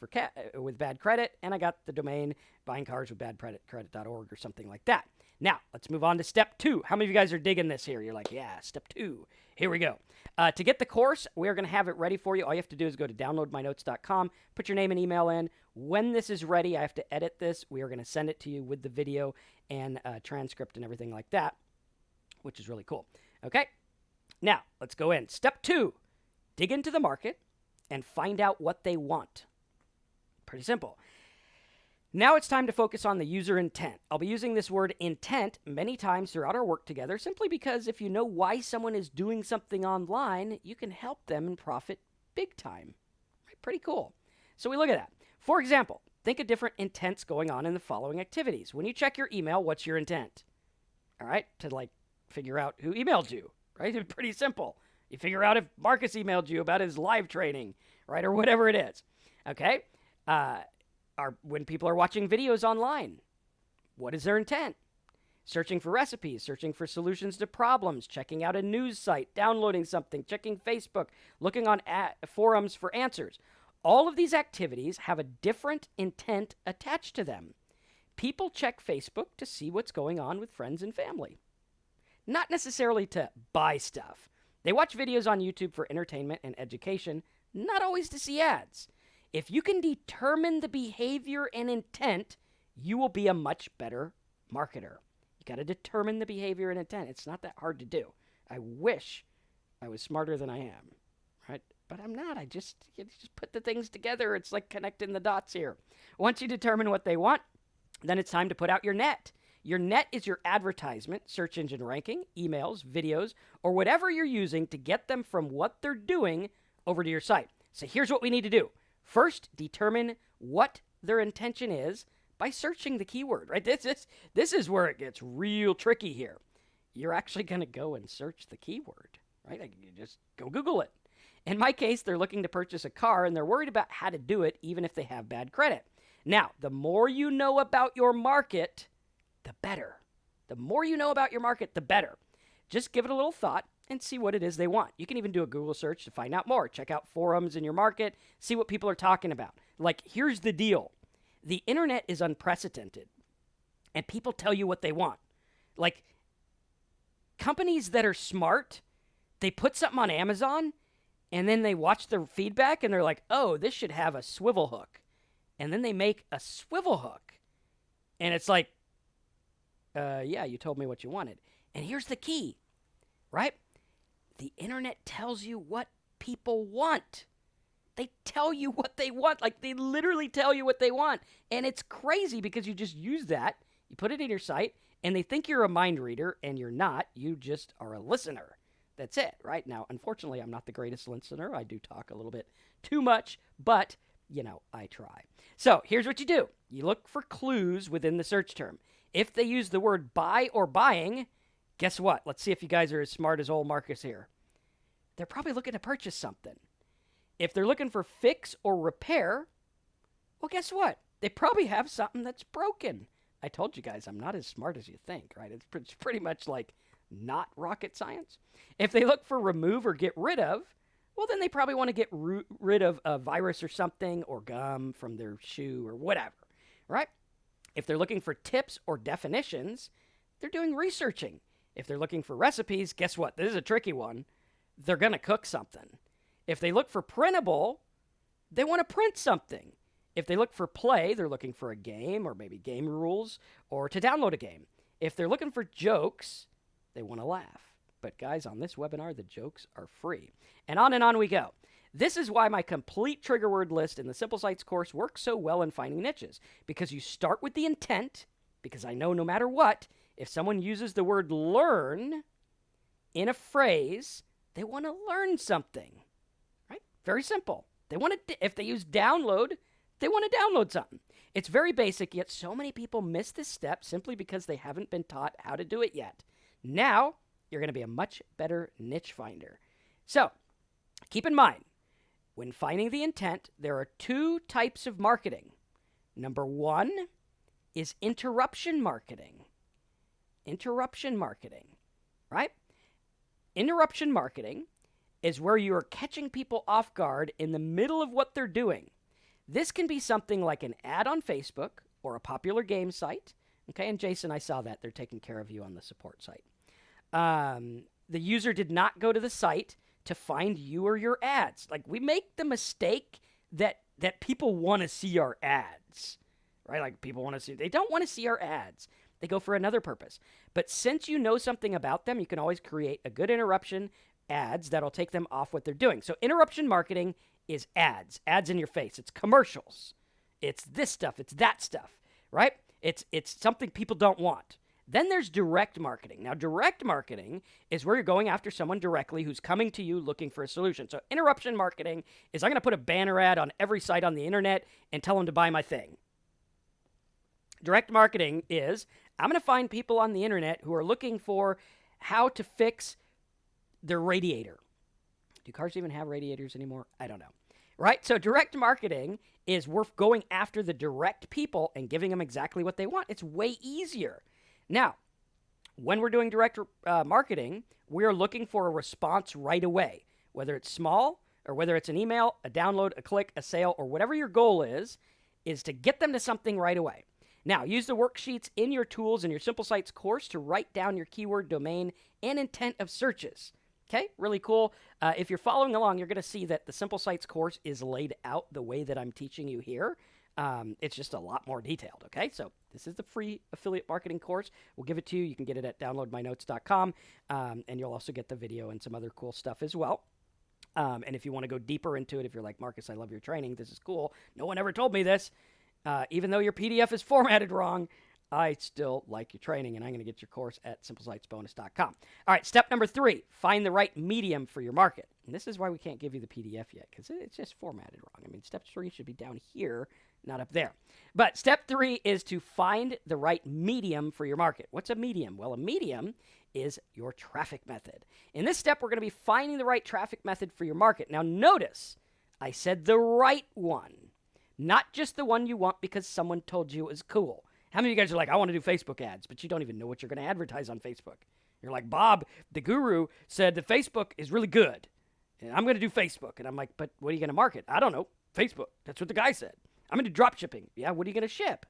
with bad credit, and I got the domain buying cars with bad credit.org or something like that. Now, let's move on to step 2. How many of you guys are digging this here? You're like, yeah, step 2. Here we go. To get the course, we're going to have it ready for you. All you have to do is go to downloadmynotes.com, put your name and email in. When this is ready, I have to edit this. We are going to send it to you with the video and transcript and everything like that, which is really cool. Okay, now let's go in. Step 2, dig into the market and find out what they want. Pretty simple. Now it's time to focus on the user intent. I'll be using this word intent many times throughout our work together simply because if you know why someone is doing something online, you can help them and profit big time. Right? Pretty cool. So we look at that. For example, think of different intents going on in the following activities. When you check your email, what's your intent? All right, to figure out who emailed you, right? It's pretty simple. You figure out if Marcus emailed you about his live training, right, or whatever it is. Okay? When people are watching videos online, what is their intent? Searching for recipes, searching for solutions to problems, checking out a news site, downloading something, checking Facebook, looking on forums for answers. All of these activities have a different intent attached to them. People check Facebook to see what's going on with friends and family. Not necessarily to buy stuff. They watch videos on YouTube for entertainment and education, not always to see ads. If you can determine the behavior and intent, you will be a much better marketer. You got to determine the behavior and intent. It's not that hard to do. I wish I was smarter than I am, right? But I'm not. You just put the things together. It's like connecting the dots here. Once you determine what they want, then it's time to put out your net. Your net is your advertisement, search engine ranking, emails, videos, or whatever you're using to get them from what they're doing over to your site. So here's what we need to do. First, determine what their intention is by searching the keyword, right? This is where it gets real tricky here. You're actually going to go and search the keyword, right? You just go Google it. In my case, they're looking to purchase a car, and they're worried about how to do it, even if they have bad credit. Now, the more you know about your market, the better. The more you know about your market, the better. Just give it a little thought and see what it is they want. You can even do a Google search to find out more. Check out forums in your market, see what people are talking about. Here's the deal. The internet is unprecedented, and people tell you what they want. Companies that are smart, they put something on Amazon, and then they watch the feedback, and they're like, oh, this should have a swivel hook. And then they make a swivel hook. And it's like, yeah, you told me what you wanted. And here's the key, right? The internet tells you what people want. They tell you what they want. They literally tell you what they want. And it's crazy because you just use that, you put it in your site, and they think you're a mind reader, and you're not. You just are a listener. That's it, right? Now, unfortunately, I'm not the greatest listener. I do talk a little bit too much, but, I try. So here's what you do. You look for clues within the search term. If they use the word buy or buying, guess what? Let's see if you guys are as smart as old Marcus here. They're probably looking to purchase something. If they're looking for fix or repair, well, guess what? They probably have something that's broken. I told you guys I'm not as smart as you think, right? It's pretty much not rocket science. If they look for remove or get rid of, well, then they probably want to get rid of a virus or something, or gum from their shoe or whatever, right? If they're looking for tips or definitions, they're doing researching. If they're looking for recipes, guess what? This is a tricky one. They're going to cook something. If they look for printable, they want to print something. If they look for play, they're looking for a game or maybe game rules or to download a game. If they're looking for jokes, they want to laugh. But guys, on this webinar, the jokes are free. And on we go. This is why my complete trigger word list in the Simple Sites course works so well in finding niches. Because you start with the intent, because I know no matter what, if someone uses the word learn in a phrase, they want to learn something, right? Very simple. If they use download, they want to download something. It's very basic, yet so many people miss this step simply because they haven't been taught how to do it yet. Now, you're going to be a much better niche finder. So, keep in mind, when finding the intent, there are 2 types of marketing. Number 1 is interruption marketing. Interruption marketing, right? Interruption marketing is where you are catching people off guard in the middle of what they're doing. This can be something like an ad on Facebook or a popular game site. Okay, and Jason, I saw that. They're taking care of you on the support site. The user did not go to the site to find you or your ads. Like, we make the mistake that people want to see our ads, right? Like, people want to see, they don't want to see our ads. They go for another purpose. But since you know something about them, you can always create a good interruption ads that'll take them off what they're doing. So interruption marketing is ads in your face. It's commercials. It's this stuff. It's that stuff, right? It's something people don't want. Then there's direct marketing. Now, direct marketing is where you're going after someone directly who's coming to you looking for a solution. So interruption marketing is I'm going to put a banner ad on every site on the internet and tell them to buy my thing. Direct marketing is I'm going to find people on the internet who are looking for how to fix their radiator. Do cars even have radiators anymore? I don't know. Right? So direct marketing is we're going after the direct people and giving them exactly what they want. It's way easier. Now, when we're doing direct marketing, we're looking for a response right away, whether it's small or whether it's an email, a download, a click, a sale, or whatever your goal is to get them to something right away. Now, use the worksheets in your tools in your Simple Sites course to write down your keyword, domain, and intent of searches. Okay, really cool. If you're following along, you're going to see that the Simple Sites course is laid out the way that I'm teaching you here. It's just a lot more detailed, okay? So this is the free affiliate marketing course. We'll give it to you. You can get it at downloadmynotes.com, and you'll also get the video and some other cool stuff as well. And if you want to go deeper into it, if you're like, Marcus, I love your training, this is cool. No one ever told me this. Even though your PDF is formatted wrong, I still like your training, and I'm going to get your course at simplesitesbonus.com. All right, step number 3, find the right medium for your market. And this is why we can't give you the PDF yet, because it's just formatted wrong. I mean, step 3 should be down here, not up there. But step 3 is to find the right medium for your market. What's a medium? Well, a medium is your traffic method. In this step, we're going to be finding the right traffic method for your market. Now, notice I said the right one, not just the one you want because someone told you it was cool. How many of you guys are like, I want to do Facebook ads, but you don't even know what you're going to advertise on Facebook? You're like, Bob, the guru, said that Facebook is really good, and I'm going to do Facebook. And I'm like, but what are you going to market? I don't know. Facebook. That's what the guy said. I'm going to do drop shipping. Yeah, what are you going to ship?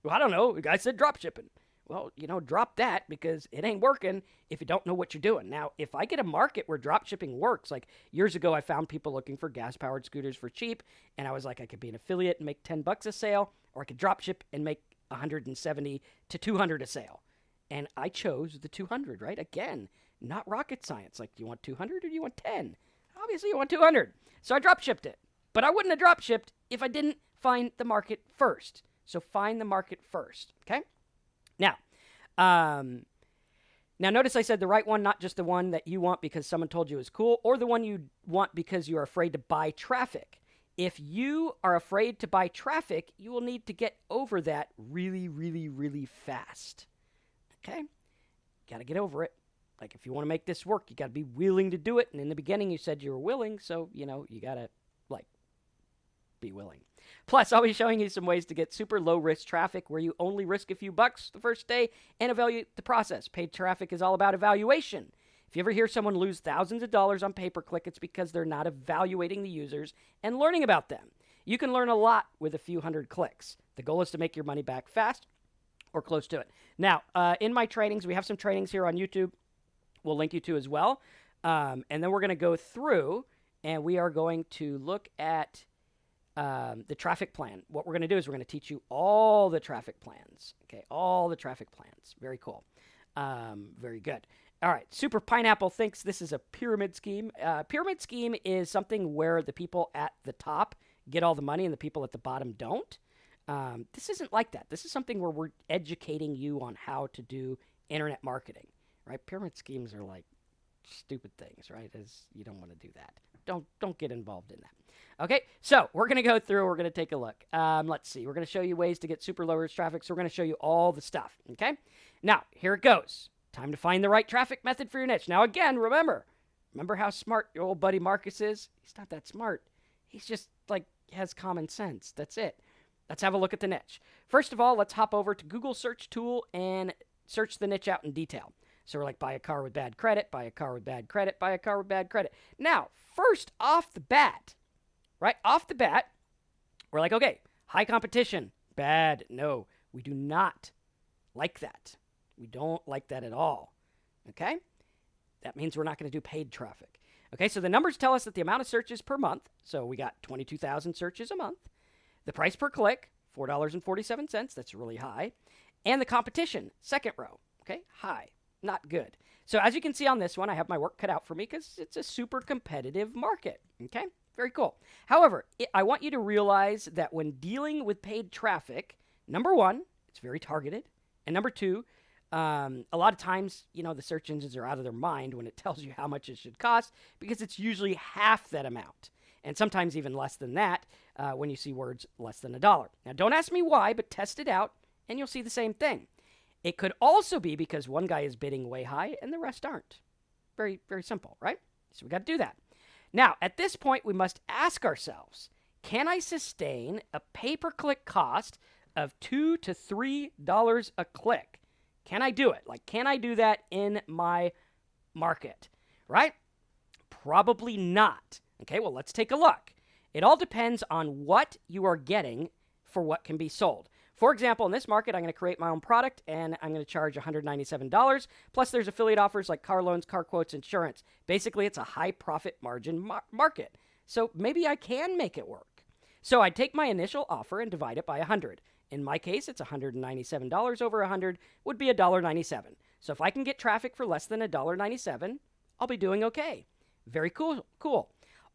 Well, I don't know. The guy said drop shipping. Well, drop that because it ain't working if you don't know what you're doing. Now, if I get a market where drop shipping works, like years ago, I found people looking for gas-powered scooters for cheap, and I was like, I could be an affiliate and make $10 a sale, or I could drop ship and make 170 to 200 a sale. And I chose the 200, right? Again, not rocket science. Like, do you want 200 or do you want 10? Obviously, you want 200. So I drop shipped it. But I wouldn't have drop shipped if I didn't find the market first. So find the market first, okay? Now notice I said the right one, not just the one that you want because someone told you is cool, or the one you want because you're afraid to buy traffic. If you are afraid to buy traffic, you will need to get over that really, really, really fast. Okay? Got to get over it. Like, if you want to make this work, you got to be willing to do it. And in the beginning, you said you were willing, so, you got to, be willing. Plus, I'll be showing you some ways to get super low-risk traffic where you only risk a few bucks the first day and evaluate the process. Paid traffic is all about evaluation. If you ever hear someone lose thousands of dollars on pay-per-click, it's because they're not evaluating the users and learning about them. You can learn a lot with a few hundred clicks. The goal is to make your money back fast or close to it. Now, in my trainings, we have some trainings here on YouTube we'll link you to as well. And then we're going to go through and we are going to look at the traffic plan. What we're going to do is we're going to teach you all the traffic plans. Okay, all the traffic plans. Very cool. Very good. All right, Super Pineapple thinks this is a pyramid scheme. Pyramid scheme is something where the people at the top get all the money and the people at the bottom don't. This isn't like that. This is something where we're educating you on how to do internet marketing, right? Pyramid schemes are like stupid things, right? You don't want to do that. Don't get involved in that. Okay, so we're going to go through, we're going to take a look. Let's see, we're going to show you ways to get super low risk traffic, so we're going to show you all the stuff, okay? Now, here it goes. Time to find the right traffic method for your niche. Now, again, remember how smart your old buddy Marcus is? He's not that smart. He's just, has common sense. That's it. Let's have a look at the niche. First of all, let's hop over to Google Search Tool and search the niche out in detail. So we're like, buy a car with bad credit, buy a car with bad credit, buy a car with bad credit. Now, first off the bat, right off the bat, we're like, okay, high competition, bad. No, we do not like that. We don't like that at all. Okay? That means we're not going to do paid traffic. Okay, so the numbers tell us that the amount of searches per month, so we got 22,000 searches a month. The price per click, $4.47, that's really high. And the competition, second row, okay, high, not good. So as you can see on this one, I have my work cut out for me because it's a super competitive market, okay? Very cool. However, I want you to realize that when dealing with paid traffic, number one, it's very targeted. And number two, a lot of times, the search engines are out of their mind when it tells you how much it should cost because it's usually half that amount. And sometimes even less than that when you see words less than $1. Now, don't ask me why, but test it out and you'll see the same thing. It could also be because one guy is bidding way high and the rest aren't. Very, very simple, right? So we got to do that. Now, at this point, we must ask ourselves, can I sustain a pay-per-click cost of $2 to $3 a click? Can I do it? Like, can I do that in my market, right? Probably not. Okay, well, let's take a look. It all depends on what you are getting for what can be sold. For example, in this market, I'm going to create my own product, and I'm going to charge $197. Plus, there's affiliate offers like car loans, car quotes, insurance. Basically, it's a high profit margin market. So maybe I can make it work. So I'd take my initial offer and divide it by 100. In my case, it's $197 over 100 would be $1.97. So if I can get traffic for less than $1.97, I'll be doing okay. Very cool.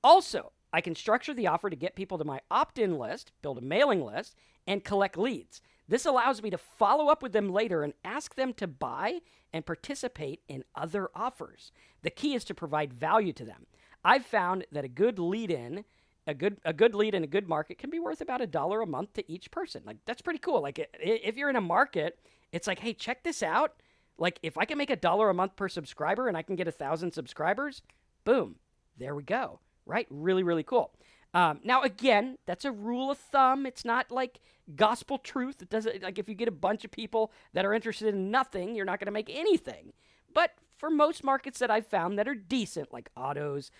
Also, I can structure the offer to get people to my opt-in list, build a mailing list, and collect leads. This allows me to follow up with them later and ask them to buy and participate in other offers. The key is to provide value to them. I've found that a good lead in a good market can be worth about $1 a month to each person. Like, that's pretty cool. Like, if you're in a market, it's like, hey, check this out. Like, if I can make $1 a month per subscriber and I can get 1,000 subscribers, boom, there we go. Right? Really, really cool. Now, again, that's a rule of thumb. It's not like gospel truth. It doesn't, like, if you get a bunch of people that are interested in nothing, you're not going to make anything. But for most markets that I've found that are decent, like autos,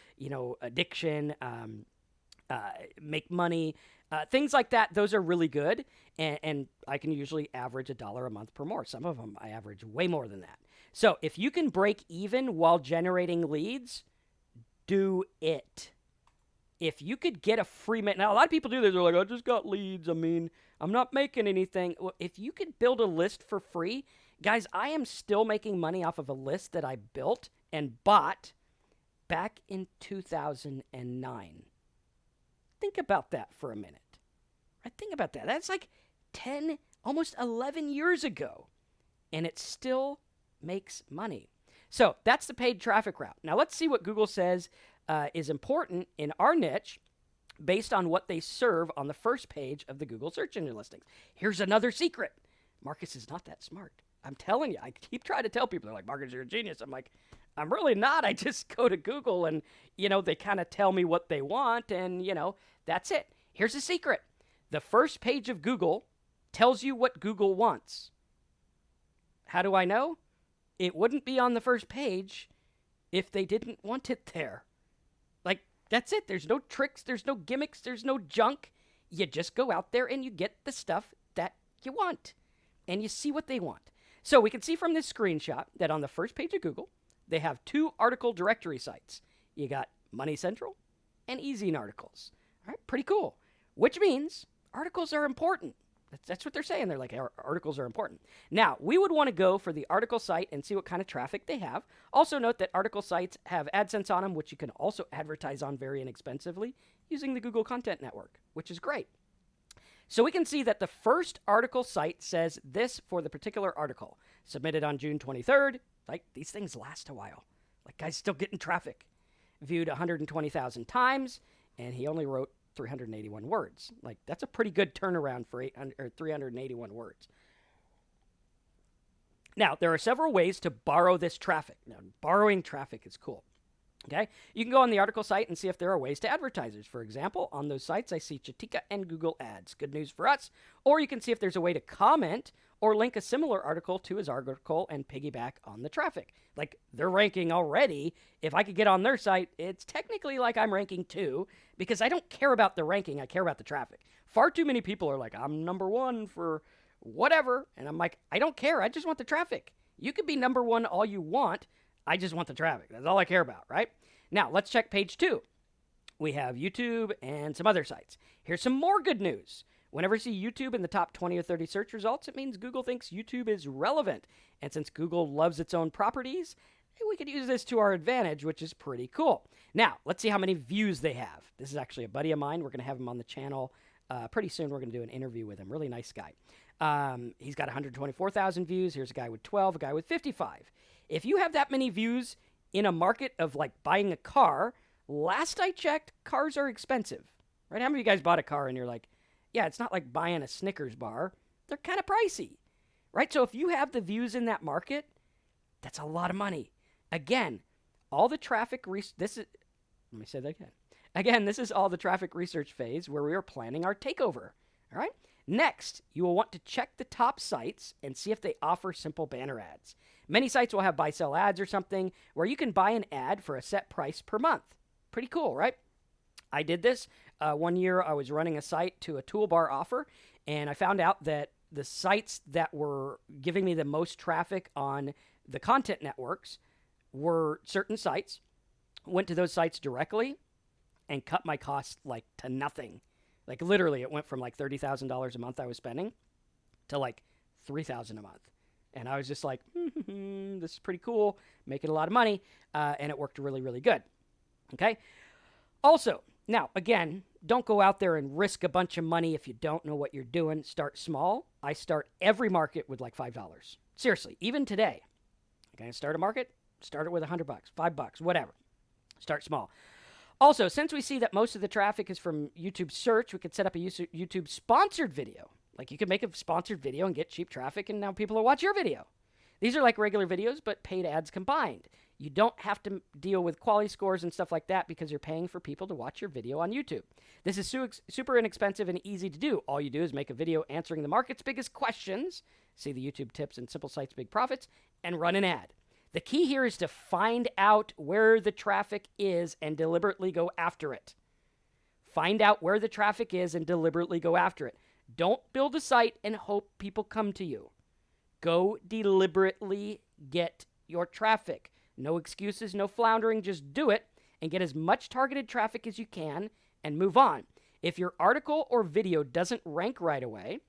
addiction, make money, things like that, those are really good. And I can usually average $1 a month per more. Some of them I average way more than that. So if you can break even while generating leads, do it. If you could get a free now a lot of people do this. They're like, I just got leads. I mean, I'm not making anything. Well, if you could build a list for free, guys, I am still making money off of a list that I built and bought back in 2009. Think about that for a minute. Right? Think about that. That's like 10, almost 11 years ago. And it still makes money. So that's the paid traffic route. Now let's see what Google says is important in our niche based on what they serve on the first page of the Google search engine listings. Here's another secret. Marcus is not that smart. I'm telling you, I keep trying to tell people, they're like, Marcus, you're a genius. I'm like, I'm really not. I just go to Google and, they kind of tell me what they want and, that's it. Here's the secret. The first page of Google tells you what Google wants. How do I know? It wouldn't be on the first page if they didn't want it there. Like, that's it. There's no tricks. There's no gimmicks. There's no junk. You just go out there and you get the stuff that you want. And you see what they want. So we can see from this screenshot that on the first page of Google, they have 2 article directory sites. You got Money Central and Easy Articles. All right, pretty cool. Which means articles are important. That's what they're saying. They're like, articles are important. Now, we would want to go for the article site and see what kind of traffic they have. Also note that article sites have AdSense on them, which you can also advertise on very inexpensively using the Google Content Network, which is great. So we can see that the first article site says this for the particular article. Submitted on June 23rd. Like, these things last a while. Like, guy's still getting traffic. Viewed 120,000 times, and he only wrote 381 words. Like, that's a pretty good turnaround for 381 words. Now, there are several ways to borrow this traffic. Now, borrowing traffic is cool. Okay, you can go on the article site and see if there are ways to advertisers. For example, on those sites, I see Chatika and Google Ads. Good news for us. Or you can see if there's a way to comment or link a similar article to his article and piggyback on the traffic. Like, they're ranking already. If I could get on their site, it's technically like I'm ranking too, because I don't care about the ranking, I care about the traffic. Far too many people are like, I'm number one for whatever. And I'm like, I don't care. I just want the traffic. You could be number one all you want. I just want the traffic. That's all I care about, right? Now, let's check page 2. We have YouTube and some other sites. Here's some more good news. Whenever you see YouTube in the top 20 or 30 search results, it means Google thinks YouTube is relevant. And since Google loves its own properties, we could use this to our advantage, which is pretty cool. Now, let's see how many views they have. This is actually a buddy of mine. We're going to have him on the channel pretty soon. We're going to do an interview with him. Really nice guy. He's got 124,000 views. Here's a guy with 12, a guy with 55. If you have that many views in a market of like buying a car, last I checked, cars are expensive, right? How many of you guys bought a car and you're like, yeah, it's not like buying a Snickers bar. They're kind of pricey, right? So if you have the views in that market, that's a lot of money. Again, all the traffic, let me say that again. Again, this is all the traffic research phase where we are planning our takeover, all right? Next, you will want to check the top sites and see if they offer simple banner ads. Many sites will have buy-sell ads or something where you can buy an ad for a set price per month. Pretty cool, right? I did this. One year I was running a site to a toolbar offer, and I found out that the sites that were giving me the most traffic on the content networks were certain sites. Went to those sites directly and cut my costs like to nothing. Like literally it went from like $30,000 a month I was spending to like $3,000 a month. And I was just like, this is pretty cool, making a lot of money, and it worked really, really good. Okay? Also, now, again, don't go out there and risk a bunch of money if you don't know what you're doing. Start small. I start every market with like $5. Seriously, even today. Okay, start a market, start it with $100, $5, whatever. Start small. Also, since we see that most of the traffic is from YouTube search, we could set up a YouTube sponsored video. Like you could make a sponsored video and get cheap traffic, and now people will watch your video. These are like regular videos, but paid ads combined. You don't have to deal with quality scores and stuff like that because you're paying for people to watch your video on YouTube. This is super inexpensive and easy to do. All you do is make a video answering the market's biggest questions, see the YouTube tips and simple sites, big profits, and run an ad. The key here is to find out where the traffic is and deliberately go after it. Find out where the traffic is and deliberately go after it. Don't build a site and hope people come to you. Go deliberately get your traffic. No excuses, no floundering, just do it and get as much targeted traffic as you can and move on. If your article or video doesn't rank right away,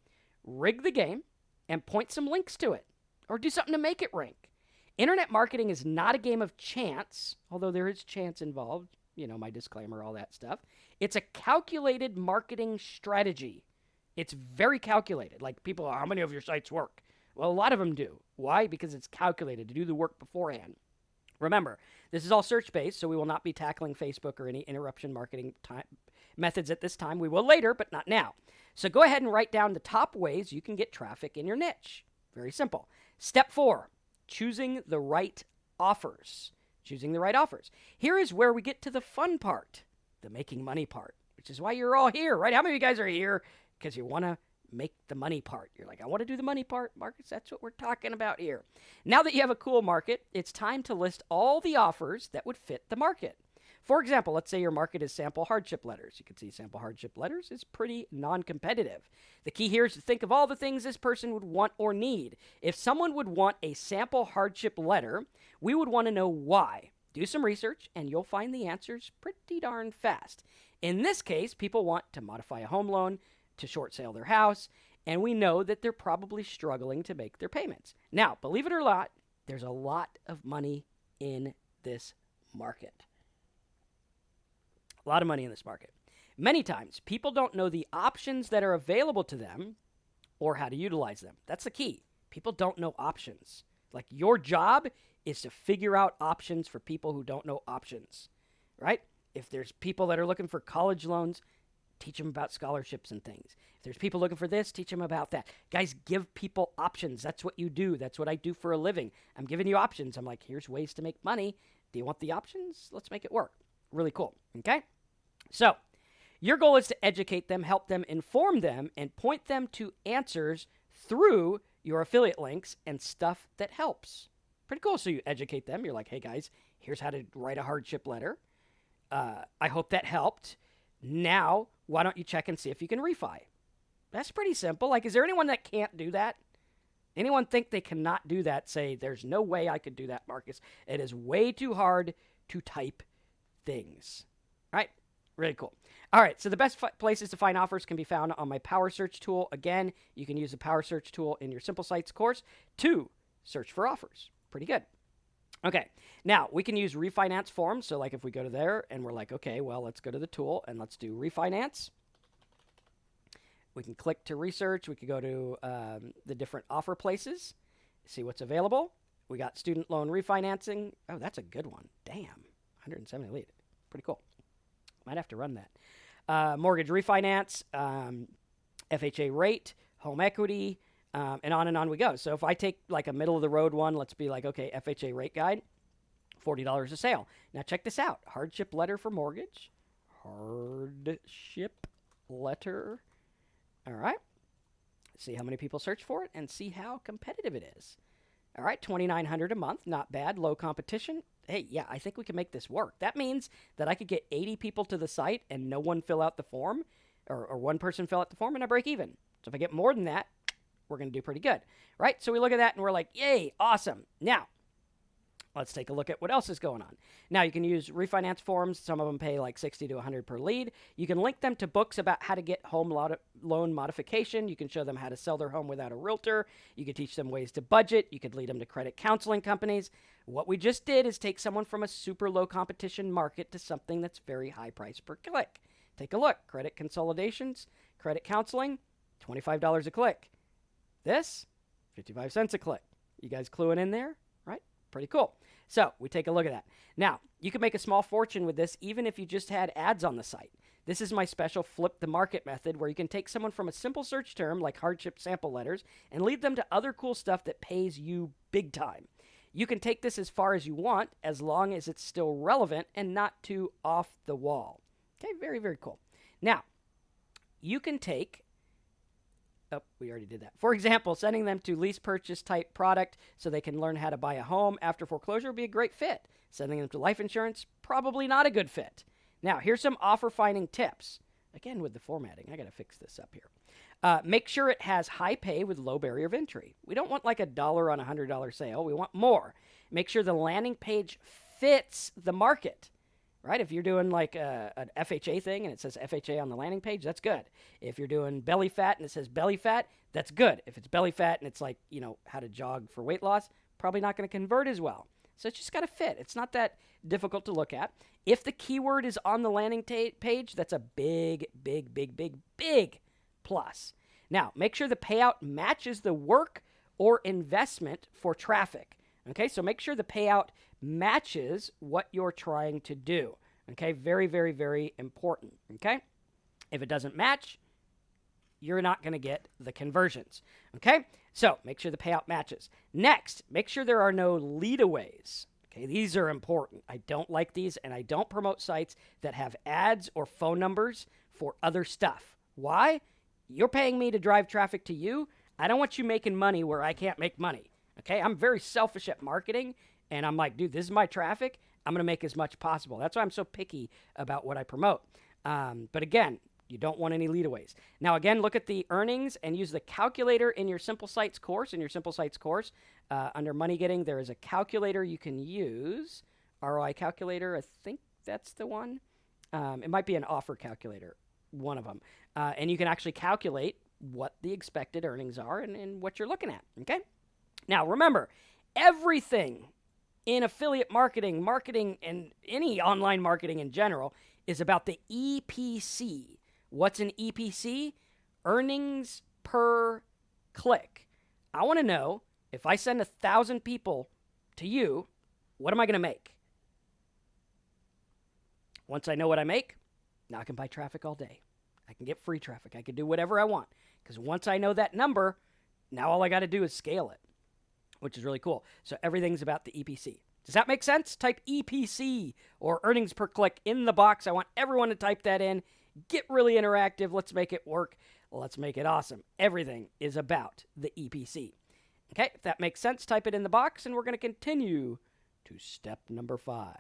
rig the game and point some links to it or do something to make it rank. Internet marketing is not a game of chance, although there is chance involved, you know, my disclaimer, all that stuff. It's a calculated marketing strategy. It's very calculated. Like people are, how many of your sites work? Well, a lot of them do. Why? Because it's calculated to do the work beforehand. Remember, this is all search-based, so we will not be tackling Facebook or any interruption marketing methods at this time. We will later, but not now. So go ahead and write down the top ways you can get traffic in your niche. Very simple. Step 4, choosing the right offers. Choosing the right offers. Here is where we get to the fun part, the making money part, which is why you're all here, right? How many of you guys are here because you want to make the money part? You're like, I want to do the money part, Marcus. That's what we're talking about here. Now that you have a cool market, it's time to list all the offers that would fit the market. For example, let's say your market is sample hardship letters. You can see sample hardship letters is pretty non-competitive. The key here is to think of all the things this person would want or need. If someone would want a sample hardship letter, we would want to know why. Do some research, and you'll find the answers pretty darn fast. In this case, people want to modify a home loan, to short sale their house, and we know that they're probably struggling to make their payments. Now, believe it or not, there's a lot of money in this market. A lot of money in this market. Many times, people don't know the options that are available to them or how to utilize them. That's the key. People don't know options. Like your job is to figure out options for people who don't know options, right? If there's people that are looking for college loans, teach them about scholarships and things. If there's people looking for this, teach them about that. Guys, give people options. That's what you do. That's what I do for a living. I'm giving you options. I'm like, here's ways to make money. Do you want the options? Let's make it work. Really cool. Okay? So, your goal is to educate them, help them, inform them, and point them to answers through your affiliate links and stuff that helps. Pretty cool. So you educate them. You're like, hey guys, here's how to write a hardship letter. I hope that helped. Now, why don't you check and see if you can refi? That's pretty simple. Like, is there anyone that can't do that? Anyone think they cannot do that? Say, there's no way I could do that, Marcus. It is way too hard to type things. All right? Really cool. All right, so the best places to find offers can be found on my Power Search tool. Again, you can use the Power Search tool in your Simple Sites course to search for offers. Pretty good. Okay, now we can use refinance forms. So like if we go to there and we're like, okay, well, let's go to the tool and let's do refinance. We can click to research. We could go to the different offer places, see what's available. We got student loan refinancing. Oh, that's a good one. Damn, 170 lead. Pretty cool. Might have to run that. Mortgage refinance, FHA rate, home equity, and on we go. So if I take like a middle of the road one, let's be like, okay, FHA rate guide, $40 a sale. Now check this out. Hardship letter for mortgage. Hardship letter. All right. See how many people search for it and see how competitive it is. All right, $2,900 a month, not bad, low competition. Hey, yeah, I think we can make this work. That means that I could get 80 people to the site and no one fill out the form, or one person fill out the form, and I break even. So if I get more than that, we're going to do pretty good, right? So we look at that and we're like, yay, awesome. Now, let's take a look at what else is going on. Now, you can use refinance forms. Some of them pay like $60 to $100 per lead. You can link them to books about how to get home loan modification. You can show them how to sell their home without a realtor. You can teach them ways to budget. You could lead them to credit counseling companies. What we just did is take someone from a super low competition market to something that's very high price per click. Take a look. Credit consolidations, credit counseling, $25 a click. This, 55 cents a click. You guys cluing in there? Right? Pretty cool. So we take a look at that. Now, you can make a small fortune with this even if you just had ads on the site. This is my special flip the market method where you can take someone from a simple search term like hardship sample letters and lead them to other cool stuff that pays you big time. You can take this as far as you want as long as it's still relevant and not too off the wall. Okay, very, very cool. Now, you can take... Oh, we already did that. For example, sending them to lease purchase type product so they can learn how to buy a home after foreclosure would be a great fit. Sending them to life insurance, probably not a good fit. Now, here's some offer finding tips. Again, with the formatting, I got to fix this up here. Make sure it has high pay with low barrier of entry. We don't want like $1 on a $100 sale. We want more. Make sure the landing page fits the market. Right? If you're doing like an FHA thing and it says FHA on the landing page, that's good. If you're doing belly fat and it says belly fat, that's good. If it's belly fat and it's like, you know, how to jog for weight loss, probably not going to convert as well. So it's just got to fit. It's not that difficult to look at. If the keyword is on the landing page, that's a big, big, big, big, big plus. Now, make sure the payout matches the work or investment for traffic. Okay, so make sure the payout matches what you're trying to do. Okay, very, very, very important. Okay, if it doesn't match, you're not going to get the conversions. Okay, so make sure the payout matches. Next, make sure there are no leadaways. Okay, these are important. I don't like these, and I don't promote sites that have ads or phone numbers for other stuff. Why? You're paying me to drive traffic to you. I don't want you making money where I can't make money. Okay, I'm very selfish at marketing, and I'm like, dude, this is my traffic. I'm going to make as much possible. That's why I'm so picky about what I promote. But again, you don't want any leadaways. Now, again, look at the earnings and use the calculator in your Simple Sites course. In your Simple Sites course, under Money Getting, there is a calculator you can use. ROI calculator, I think that's the one. It might be an offer calculator, one of them. And you can actually calculate what the expected earnings are and what you're looking at, okay? Now, remember, everything in affiliate marketing, and any online marketing in general is about the EPC. What's an EPC? Earnings per click. I want to know, if I send 1,000 people to you, what am I going to make? Once I know what I make, now I can buy traffic all day. I can get free traffic. I can do whatever I want. Because once I know that number, now all I got to do is scale it, which is really cool. So everything's about the EPC. Does Does that make sense? Type EPC or earnings per click in the box. I want everyone to type that in. Get really interactive. Let's make it work. Let's make it awesome. Everything is about the EPC. Okay, if that makes sense, type it in the box, and we're going to continue to step number 5.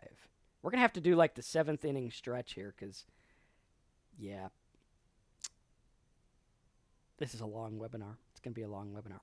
We're going to have to do like the 7th inning stretch here because, yeah, this is a long webinar. It's going to be a long webinar,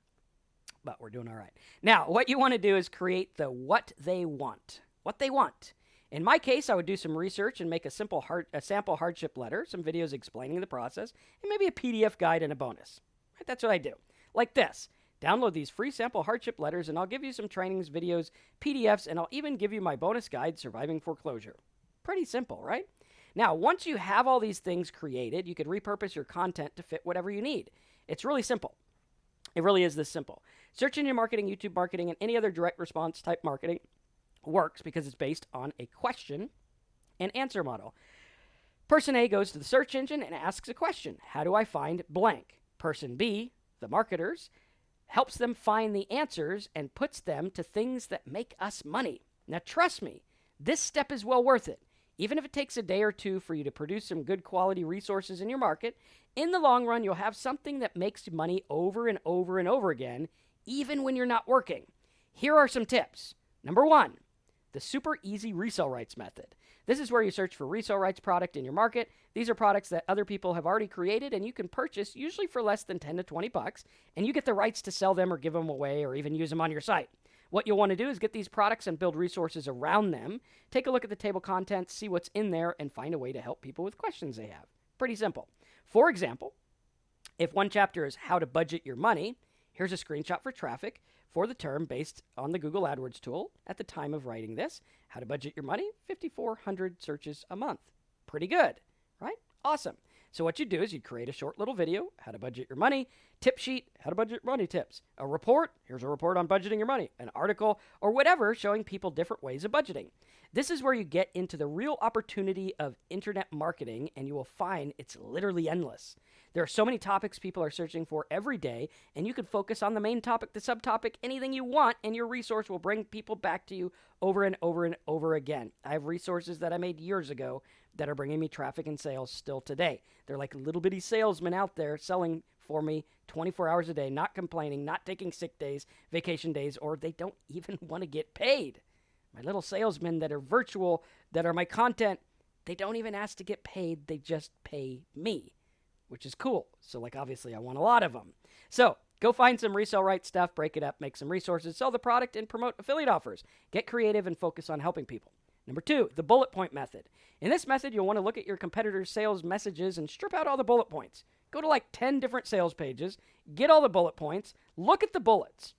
but we're doing all right. Now, what you want to do is create the what they want. What they want. In my case, I would do some research and make a sample hardship letter, some videos explaining the process, and maybe a PDF guide and a bonus. Right? That's what I do. Like this. Download these free sample hardship letters, and I'll give you some trainings, videos, PDFs, and I'll even give you my bonus guide, Surviving Foreclosure. Pretty simple, right? Now, once you have all these things created, you could repurpose your content to fit whatever you need. It's really simple. It really is this simple. Search engine marketing, YouTube marketing, and any other direct response type marketing works because it's based on a question and answer model. Person A goes to the search engine and asks a question. How do I find blank? Person B, the marketers, helps them find the answers and puts them to things that make us money. Now, trust me, this step is well worth it. Even if it takes a day or two for you to produce some good quality resources in your market, in the long run, you'll have something that makes money over and over and over again, even when you're not working. Here are some tips. Number 1, the super easy resale rights method. This is where you search for resale rights product in your market. These are products that other people have already created and you can purchase usually for less than 10 to 20 bucks, and you get the rights to sell them or give them away or even use them on your site. What you'll want to do is get these products and build resources around them. Take a look at the table contents, see what's in there, and find a way to help people with questions they have. Pretty simple. For example, if one chapter is how to budget your money, here's a screenshot for traffic for the term based on the Google Adwords tool at the time of writing this. How to budget your money, 5,400 searches a month. Pretty good, right? Awesome. So what you do is you create a short little video, how to budget your money, tip sheet, how to budget money tips, a report, here's a report on budgeting your money, an article, or whatever showing people different ways of budgeting. This is where you get into the real opportunity of internet marketing, and you will find it's literally endless. There are so many topics people are searching for every day, and you can focus on the main topic, the subtopic, anything you want, and your resource will bring people back to you over and over and over again. I have resources that I made years ago that are bringing me traffic and sales still today. They're like little bitty salesmen out there selling for me 24 hours a day, not complaining, not taking sick days, vacation days, or they don't even want to get paid. My little salesmen that are virtual, that are my content, they don't even ask to get paid. They just pay me, which is cool. So like obviously I want a lot of them. So go find some resale rights stuff, break it up, make some resources, sell the product, and promote affiliate offers. Get creative and focus on helping people. Number 2, the bullet point method. In this method, you'll want to look at your competitors' sales messages and strip out all the bullet points. Go to like 10 different sales pages, get all the bullet points, look at the bullets.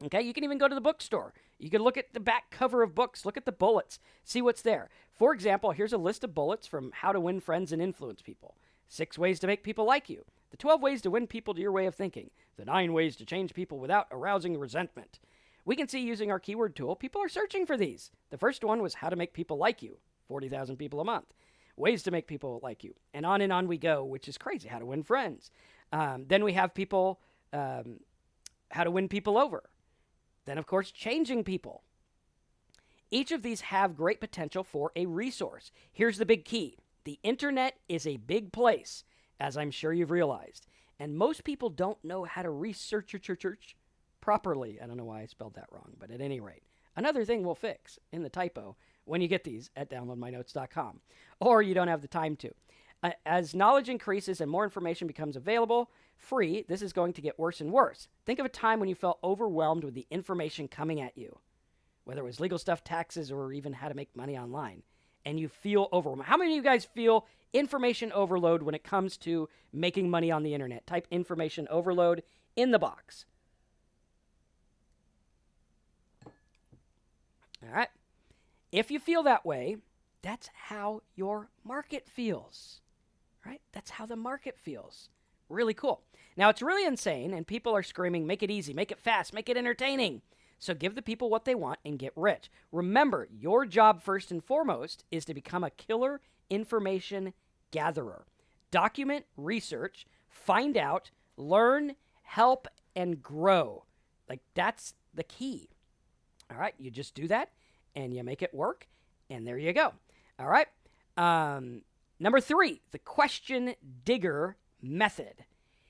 Okay, you can even go to the bookstore. You can look at the back cover of books, look at the bullets, see what's there. For example, here's a list of bullets from How to Win Friends and Influence People. 6 ways to make people like you. The 12 ways to win people to your way of thinking. The 9 ways to change people without arousing resentment. We can see using our keyword tool, people are searching for these. The first one was how to make people like you. 40,000 people a month. Ways to make people like you. And on we go, which is crazy. How to win friends. Then we have people, how to win people over. Then, of course, changing people. Each of these have great potential for a resource. Here's the big key. The internet is a big place, as I'm sure you've realized. And most people don't know how to research properly. I don't know why I spelled that wrong, but at any rate, another thing we'll fix in the typo when you get these at downloadmynotes.com, or you don't have the time to. As knowledge increases and more information becomes available, free, this is going to get worse and worse. Think of a time when you felt overwhelmed with the information coming at you, whether it was legal stuff, taxes, or even how to make money online, and you feel overwhelmed. How many of you guys feel information overload when it comes to making money on the internet? Type information overload in the box. All right. If you feel that way, that's how your market feels, right? That's how the market feels. Really cool. Now, it's really insane, and people are screaming, make it easy, make it fast, make it entertaining. So give the people what they want and get rich. Remember, your job first and foremost is to become a killer information gatherer. Document, research, find out, learn, help, and grow. Like, that's the key. All right, you just do that, and you make it work, and there you go. All right. Number 3, the question digger method.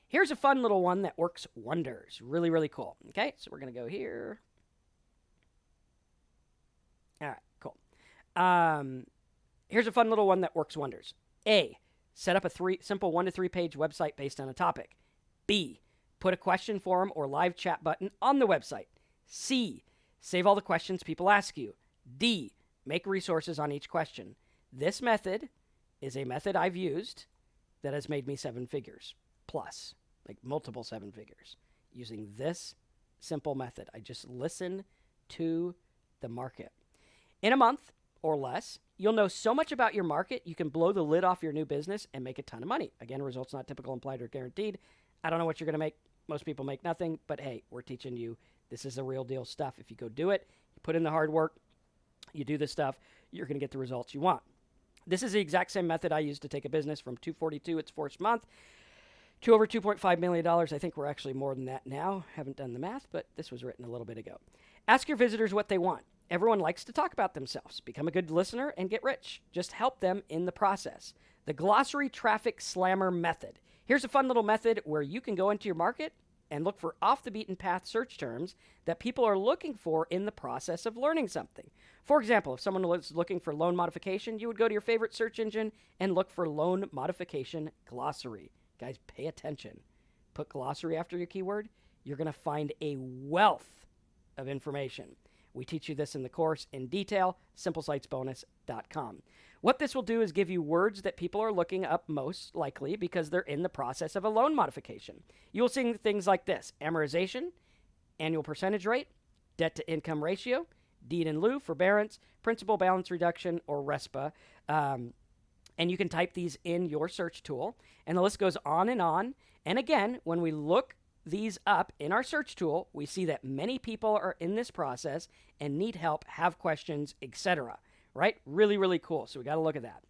Here's a fun little one that works wonders. Really, really cool. Okay, so we're going to go here. All right, cool. Here's a fun little one that works wonders. A, set up a simple 1 to 3 page website based on a topic. B, put a question form or live chat button on the website. C, save all the questions people ask you. D, make resources on each question. This method is a method I've used that has made me 7 figures plus, like multiple 7 figures, using this simple method. I just listen to the market. In a month or less, you'll know so much about your market, you can blow the lid off your new business and make a ton of money. Again, results not typical, implied, or guaranteed. I don't know what you're going to make. Most people make nothing, but hey, we're teaching you this is the real deal stuff. If you go do it, you put in the hard work, you do this stuff, you're going to get the results you want. This is the exact same method I used to take a business from 242 its first month to over $2.5 million. I think we're actually more than that now. Haven't done the math, but this was written a little bit ago. Ask your visitors what they want. Everyone likes to talk about themselves. Become a good listener and get rich. Just help them in the process. The glossary traffic slammer method. Here's a fun little method where you can go into your market and look for off-the-beaten-path search terms that people are looking for in the process of learning something. For example, if someone was looking for loan modification, you would go to your favorite search engine and look for loan modification glossary. Guys, pay attention. Put glossary after your keyword. You're going to find a wealth of information. We teach you this in the course in detail, simplesitesbonus.com. What this will do is give you words that people are looking up most likely because they're in the process of a loan modification. You'll see things like this: amortization, annual percentage rate, debt to income ratio, deed in lieu, forbearance, principal balance reduction, or RESPA. And you can type these in your search tool, and the list goes on. And again, when we look these up in our search tool, we see that many people are in this process and need help, have questions, etc. Right? Really, really cool. So we got to look at that.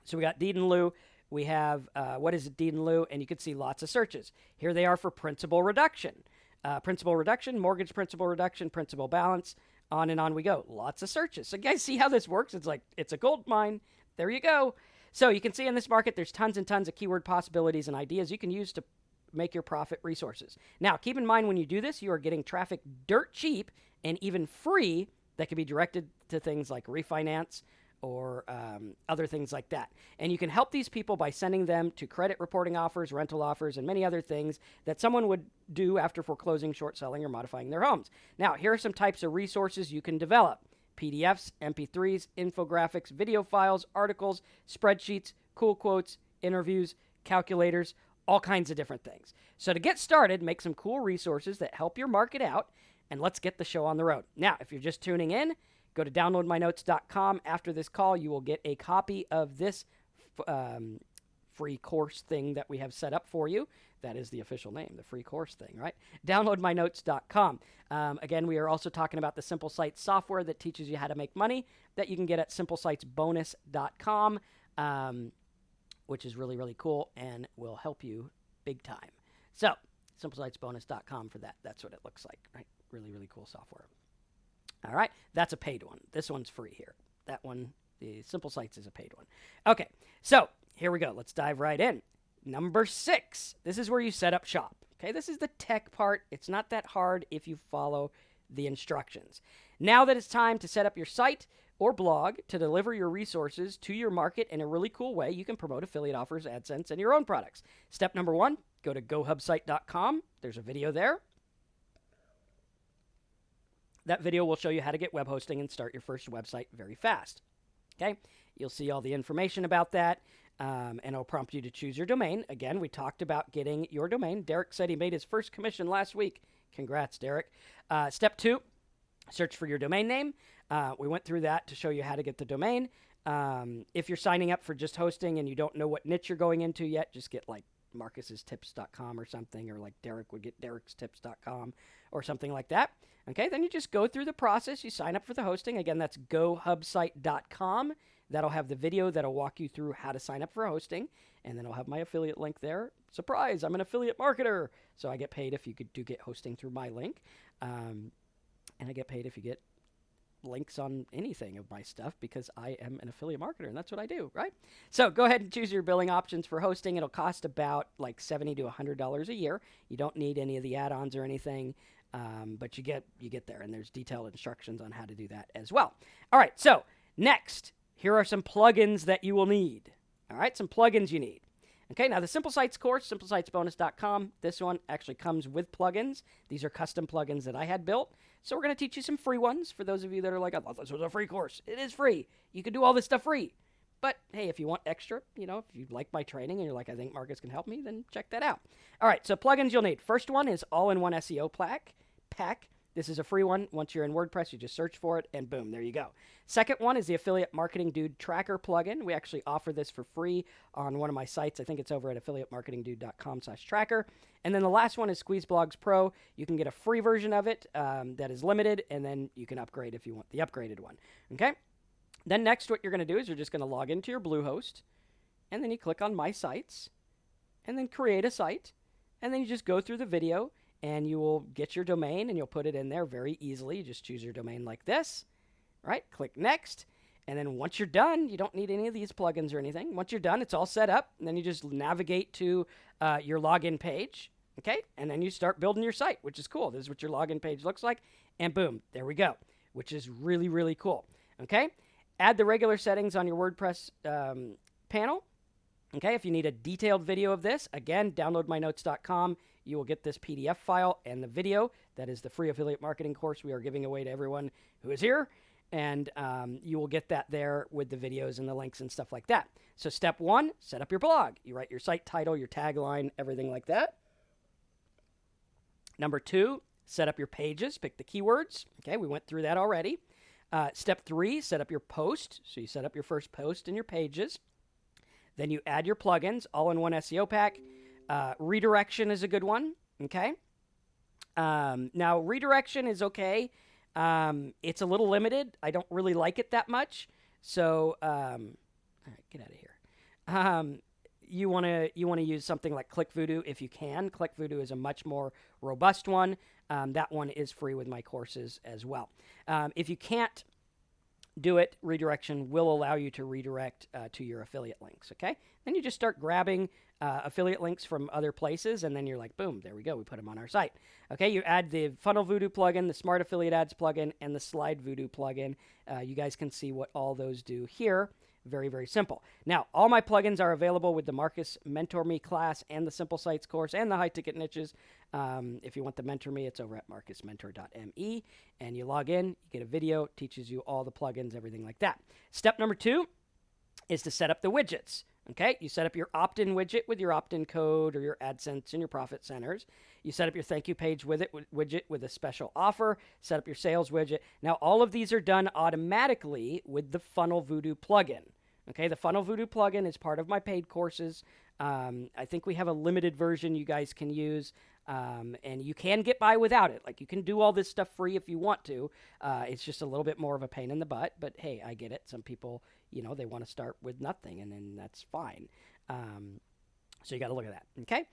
So we got deed in lieu. We have what is a deed in lieu, and you can see lots of searches. Here they are for principal reduction. Principal reduction, mortgage principal reduction, principal balance, on and on we go. Lots of searches. So guys, see how this works? It's like, it's a gold mine. There you go. So you can see in this market, there's tons and tons of keyword possibilities and ideas you can use to make your profit resources. Now, keep in mind when you do this, you are getting traffic dirt cheap and even free that can be directed to things like refinance or other things like that. And you can help these people by sending them to credit reporting offers, rental offers, and many other things that someone would do after foreclosing, short selling, or modifying their homes. Now, here are some types of resources you can develop: PDFs, MP3s, infographics, video files, articles, spreadsheets, cool quotes, interviews, calculators, all kinds of different things. So to get started, make some cool resources that help your market out, and let's get the show on the road. Now, if you're just tuning in, go to downloadmynotes.com. After this call, you will get a copy of this free course thing that we have set up for you. That is the official name, the free course thing, right? Downloadmynotes.com. Again, we are also talking about the Simple Sites software that teaches you how to make money that you can get at simplesitesbonus.com, which is really, really cool and will help you big time. So, simplesitesbonus.com for that. That's what it looks like, right? Really, really cool software. All right, that's a paid one. This one's free here. That one, the Simple Sites, is a paid one. Okay, so here we go. Let's dive right in. Number 6, this is where you set up shop. Okay, this is the tech part. It's not that hard if you follow the instructions. Now that it's time to set up your site or blog to deliver your resources to your market in a really cool way, you can promote affiliate offers, AdSense, and your own products. Step number 1, go to gohubsite.com. There's a video there. That video will show you how to get web hosting and start your first website very fast. Okay, you'll see all the information about that, and it'll prompt you to choose your domain. Again, we talked about getting your domain. Derek said he made his first commission last week. Congrats, Derek. Step 2, search for your domain name. We went through that to show you how to get the domain. If you're signing up for just hosting and you don't know what niche you're going into yet, just get like marcustips.com or something, or like Derek would get derekstips.com or something like that. Okay, then you just go through the process. You sign up for the hosting. Again, that's gohubsite.com. That'll have the video that'll walk you through how to sign up for hosting, and then I'll have my affiliate link there. Surprise, I'm an affiliate marketer, so I get paid if you do get hosting through my link, and I get paid if you get links on anything of my stuff because I am an affiliate marketer and that's what I do, right? So go ahead and choose your billing options for hosting. It'll cost about like $70 to $100 a year. You don't need any of the add-ons or anything, but you get there, and there's detailed instructions on how to do that as well. All right, so next, here are some plugins that you will need. All right, some plugins you need. Okay, now the Simple Sites course, simplesitesbonus.com, this one actually comes with plugins. These are custom plugins that I had built. So we're going to teach you some free ones for those of you that are like, I thought this was a free course. It is free. You can do all this stuff free. But hey, if you want extra, if you like my training and you're like, I think Marcus can help me, then check that out. All right, so plugins you'll need. First one is All-in-One SEO Pack. This is a free one. Once you're in WordPress, you just search for it, and boom, there you go. Second one is the Affiliate Marketing Dude Tracker plugin. We actually offer this for free on one of my sites. I think it's over at affiliatemarketingdude.com/tracker. And then the last one is Squeeze Blogs Pro. You can get a free version of it that is limited, and then you can upgrade if you want the upgraded one. Okay? Then next, what you're going to do is you're just going to log into your Bluehost, and then you click on My Sites, and then create a site, and then you just go through the video, and you will get your domain, and you'll put it in there very easily. You just choose your domain like this, right? Click Next, and then once you're done, you don't need any of these plugins or anything. Once you're done, it's all set up, and then you just navigate to your login page, okay? And then you start building your site, which is cool. This is what your login page looks like, and boom, there we go, which is really, really cool, okay? Add the regular settings on your WordPress panel. Okay, if you need a detailed video of this, again, downloadmynotes.com. You will get this PDF file and the video. That is the free affiliate marketing course we are giving away to everyone who is here. And you will get that there with the videos and the links and stuff like that. So step one, set up your blog. You write your site title, your tagline, everything like that. Number two, set up your pages. Pick the keywords. Okay, we went through that already. Step three, set up your post. So you set up your first post in your pages. Then you add your plugins, All-in-One SEO Pack. Redirection is a good one, okay? Now, redirection is okay. It's a little limited. I don't really like it that much. So, all right, get out of here. You want to use something like ClickVoodoo if you can. ClickVoodoo is a much more robust one. That one is free with my courses as well. If you can't do it, redirection will allow you to redirect to your affiliate links, okay? Then you just start grabbing affiliate links from other places, and then you're like, boom, there we go. We put them on our site. Okay, you add the Funnel Voodoo plugin, the Smart Affiliate Ads plugin, and the Slide Voodoo plugin. You guys can see what all those do here. Very, very simple. Now, all my plugins are available with the Marcus Mentor Me class and the Simple Sites course and the high ticket niches. If you want to mentor me, it's over at marcusmentor.me, and you log in, you get a video, teaches you all the plugins, everything like that. Step number two is to set up the widgets. Okay, you set up your opt-in widget with your opt-in code or your AdSense and your profit centers. You set up your thank you page with it widget with a special offer. Set up your sales widget. Now, all of these are done automatically with the Funnel Voodoo plugin. Okay, the Funnel Voodoo plugin is part of my paid courses. I think we have a limited version you guys can use, and you can get by without it. Like, you can do all this stuff free if you want to. It's just a little bit more of a pain in the butt, but hey, I get it. Some people, they want to start with nothing, and then that's fine. So you got to look at that, okay?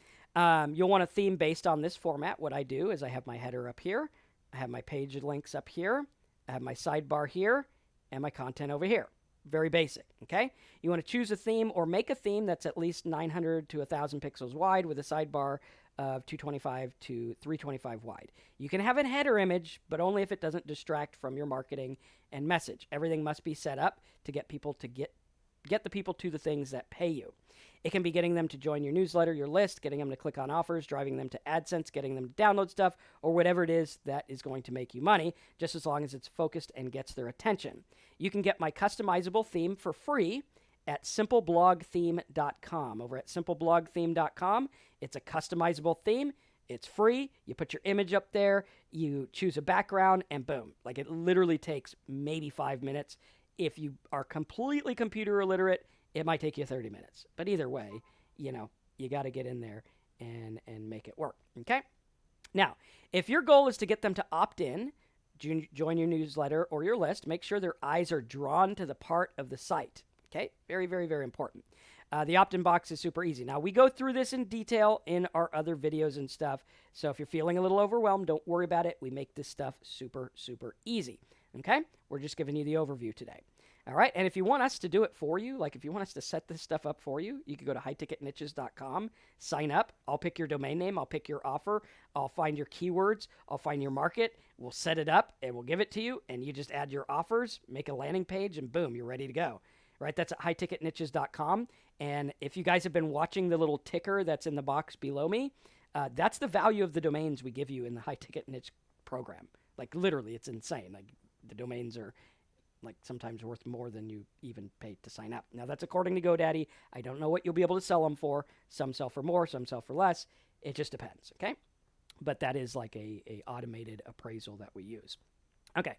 You'll want a theme based on this format. What I do is I have my header up here, I have my page links up here, I have my sidebar here, and my content over here. Very basic, okay? You want to choose a theme or make a theme that's at least 900 to 1,000 pixels wide with a sidebar of 225 to 325 wide. You can have a header image, but only if it doesn't distract from your marketing and message. Everything must be set up to get people to get the people to the things that pay you. It can be getting them to join your newsletter, your list, getting them to click on offers, driving them to AdSense, getting them to download stuff, or whatever it is that is going to make you money, just as long as it's focused and gets their attention. You can get my customizable theme for free at simpleblogtheme.com. Over at simpleblogtheme.com, it's a customizable theme. It's free. You put your image up there, you choose a background, and boom. Like, it literally takes maybe 5 minutes. If you are completely computer illiterate, it might take you 30 minutes. But either way, you got to get in there and make it work, okay? Now, if your goal is to get them to opt in, join your newsletter or your list, make sure their eyes are drawn to the part of the site, okay? Very, very, very important. The opt-in box is super easy. Now, we go through this in detail in our other videos and stuff, so if you're feeling a little overwhelmed, don't worry about it. We make this stuff super, super easy. Okay? We're just giving you the overview today. All right, and if you want us to do it for you, like if you want us to set this stuff up for you, you can go to highticketniches.com, sign up. I'll pick your domain name, I'll pick your offer, I'll find your keywords, I'll find your market, we'll set it up, and we'll give it to you, and you just add your offers, make a landing page, and boom, you're ready to go. Right, that's at highticketniches.com, and if you guys have been watching the little ticker that's in the box below me, that's the value of the domains we give you in the High Ticket Niche program. Like literally, it's insane. Like the domains are like sometimes worth more than you even paid to sign up. Now that's according to GoDaddy. I don't know what you'll be able to sell them for. Some sell for more, some sell for less. It just depends, okay? But that is like a automated appraisal that we use. Okay.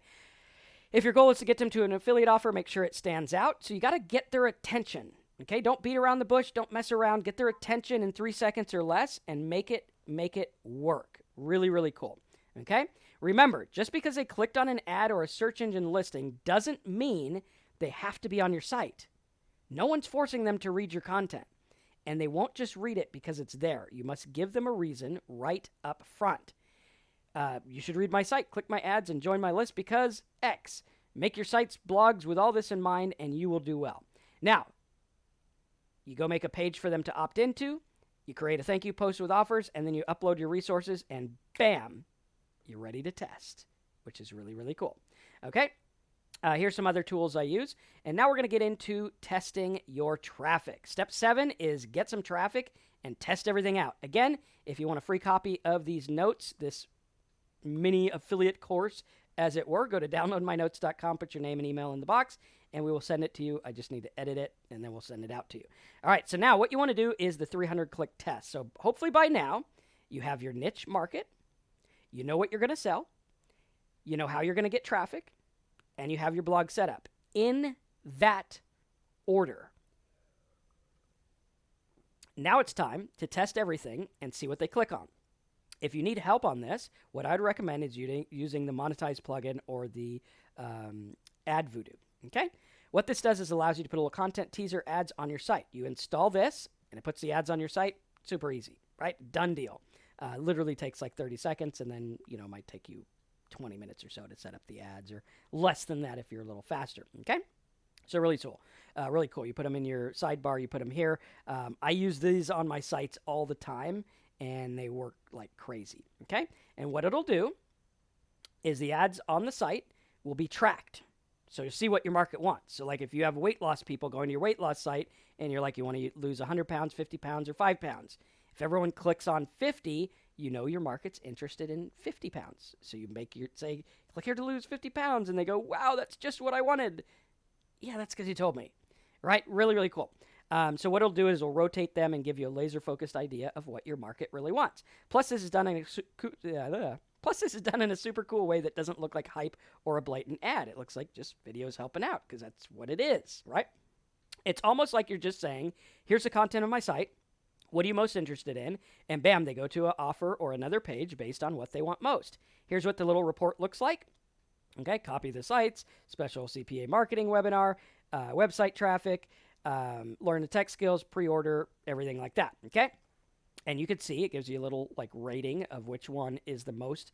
If your goal is to get them to an affiliate offer, make sure it stands out. So you got to get their attention, okay? Don't beat around the bush. Don't mess around. Get their attention in 3 seconds or less and make it work. Really, really cool, okay? Remember, just because they clicked on an ad or a search engine listing doesn't mean they have to be on your site. No one's forcing them to read your content, and they won't just read it because it's there. You must give them a reason right up front. You should read my site, click my ads, and join my list because X. Make your sites, blogs with all this in mind, and you will do well. Now, you go make a page for them to opt into, you create a thank you post with offers, and then you upload your resources, and bam, you're ready to test, which is really, really cool. Okay, here's some other tools I use. And now we're going to get into testing your traffic. Step 7 is get some traffic and test everything out. Again, if you want a free copy of these notes, this mini affiliate course, as it were, go to downloadmynotes.com, put your name and email in the box, and we will send it to you. I just need to edit it, and then we'll send it out to you. All right, so now what you want to do is the 300-click test. So hopefully by now, you have your niche market, you know what you're going to sell, you know how you're going to get traffic, and you have your blog set up in that order. Now it's time to test everything and see what they click on. If you need help on this, what I'd recommend is using the Monetize plugin or the Adwords. Okay? What this does is allows you to put a little content teaser ads on your site. You install this, and it puts the ads on your site. Super easy, right? Done deal. Literally takes like 30 seconds, and then, it might take you 20 minutes or so to set up the ads, or less than that if you're a little faster, okay? So really cool. Really cool. You put them in your sidebar, you put them here. I use these on my sites all the time, and they work like crazy, okay? And what it'll do is the ads on the site will be tracked. So you see what your market wants. So like if you have weight loss people going to your weight loss site, and you're like, you want to lose 100 pounds, 50 pounds, or 5 pounds. If everyone clicks on 50, you know your market's interested in 50 pounds. So you say, click here to lose 50 pounds, and they go, wow, that's just what I wanted. Yeah, that's because you told me, right? Really, really cool. So what it'll do is it'll rotate them and give you a laser-focused idea of what your market really wants. Plus, this is done in a super cool way that doesn't look like hype or a blatant ad. It looks like just videos helping out, because that's what it is, right? It's almost like you're just saying, here's the content of my site. What are you most interested in? And bam, they go to an offer or another page based on what they want most. Here's what the little report looks like. Okay, copy the sites, special CPA marketing webinar, website traffic, learn the tech skills, pre-order, everything like that. Okay, and you can see it gives you a little like rating of which one is the most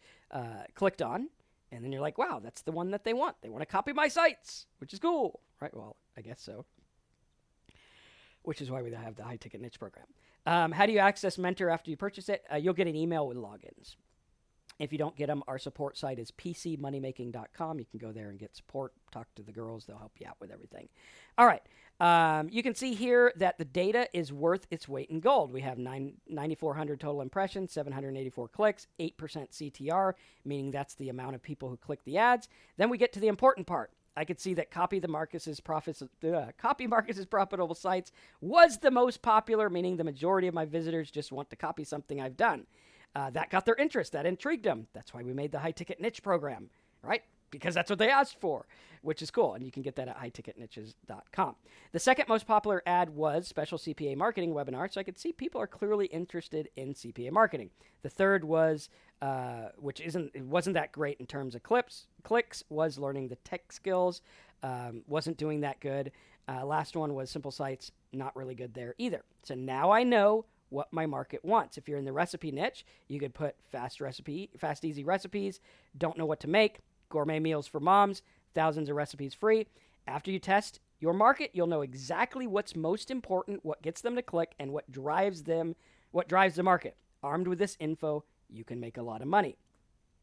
clicked on, and then you're like, wow, that's the one that they want. They want to copy my sites, which is cool, right? Well, I guess so. Which is why we have the high ticket niche program. How do you access Mentor after you purchase it? You'll get an email with logins. If you don't get them, our support site is pcmoneymaking.com. You can go there and get support, talk to the girls. They'll help you out with everything. All right. You can see here that the data is worth its weight in gold. We have 9,400 total impressions, 784 clicks, 8% CTR, meaning that's the amount of people who click the ads. Then we get to the important part. I could see that copy Marcus's profitable sites was the most popular, meaning the majority of my visitors just want to copy something I've done. That got their interest. That intrigued them. That's why we made the high ticket niche program, right? Because that's what they asked for, which is cool. And you can get that at highticketniches.com. The second most popular ad was special CPA marketing webinar. So I could see people are clearly interested in CPA marketing. The third was, it wasn't that great in terms of clicks, was learning the tech skills. Wasn't doing that good. Last one was simple sites. Not really good there either. So now I know what my market wants. If you're in the recipe niche, you could put fast, easy recipes, don't know what to make, gourmet meals for moms, thousands of recipes free. After you test your market, you'll know exactly what's most important, what gets them to click, and what drives the market. Armed with this info, you can make a lot of money.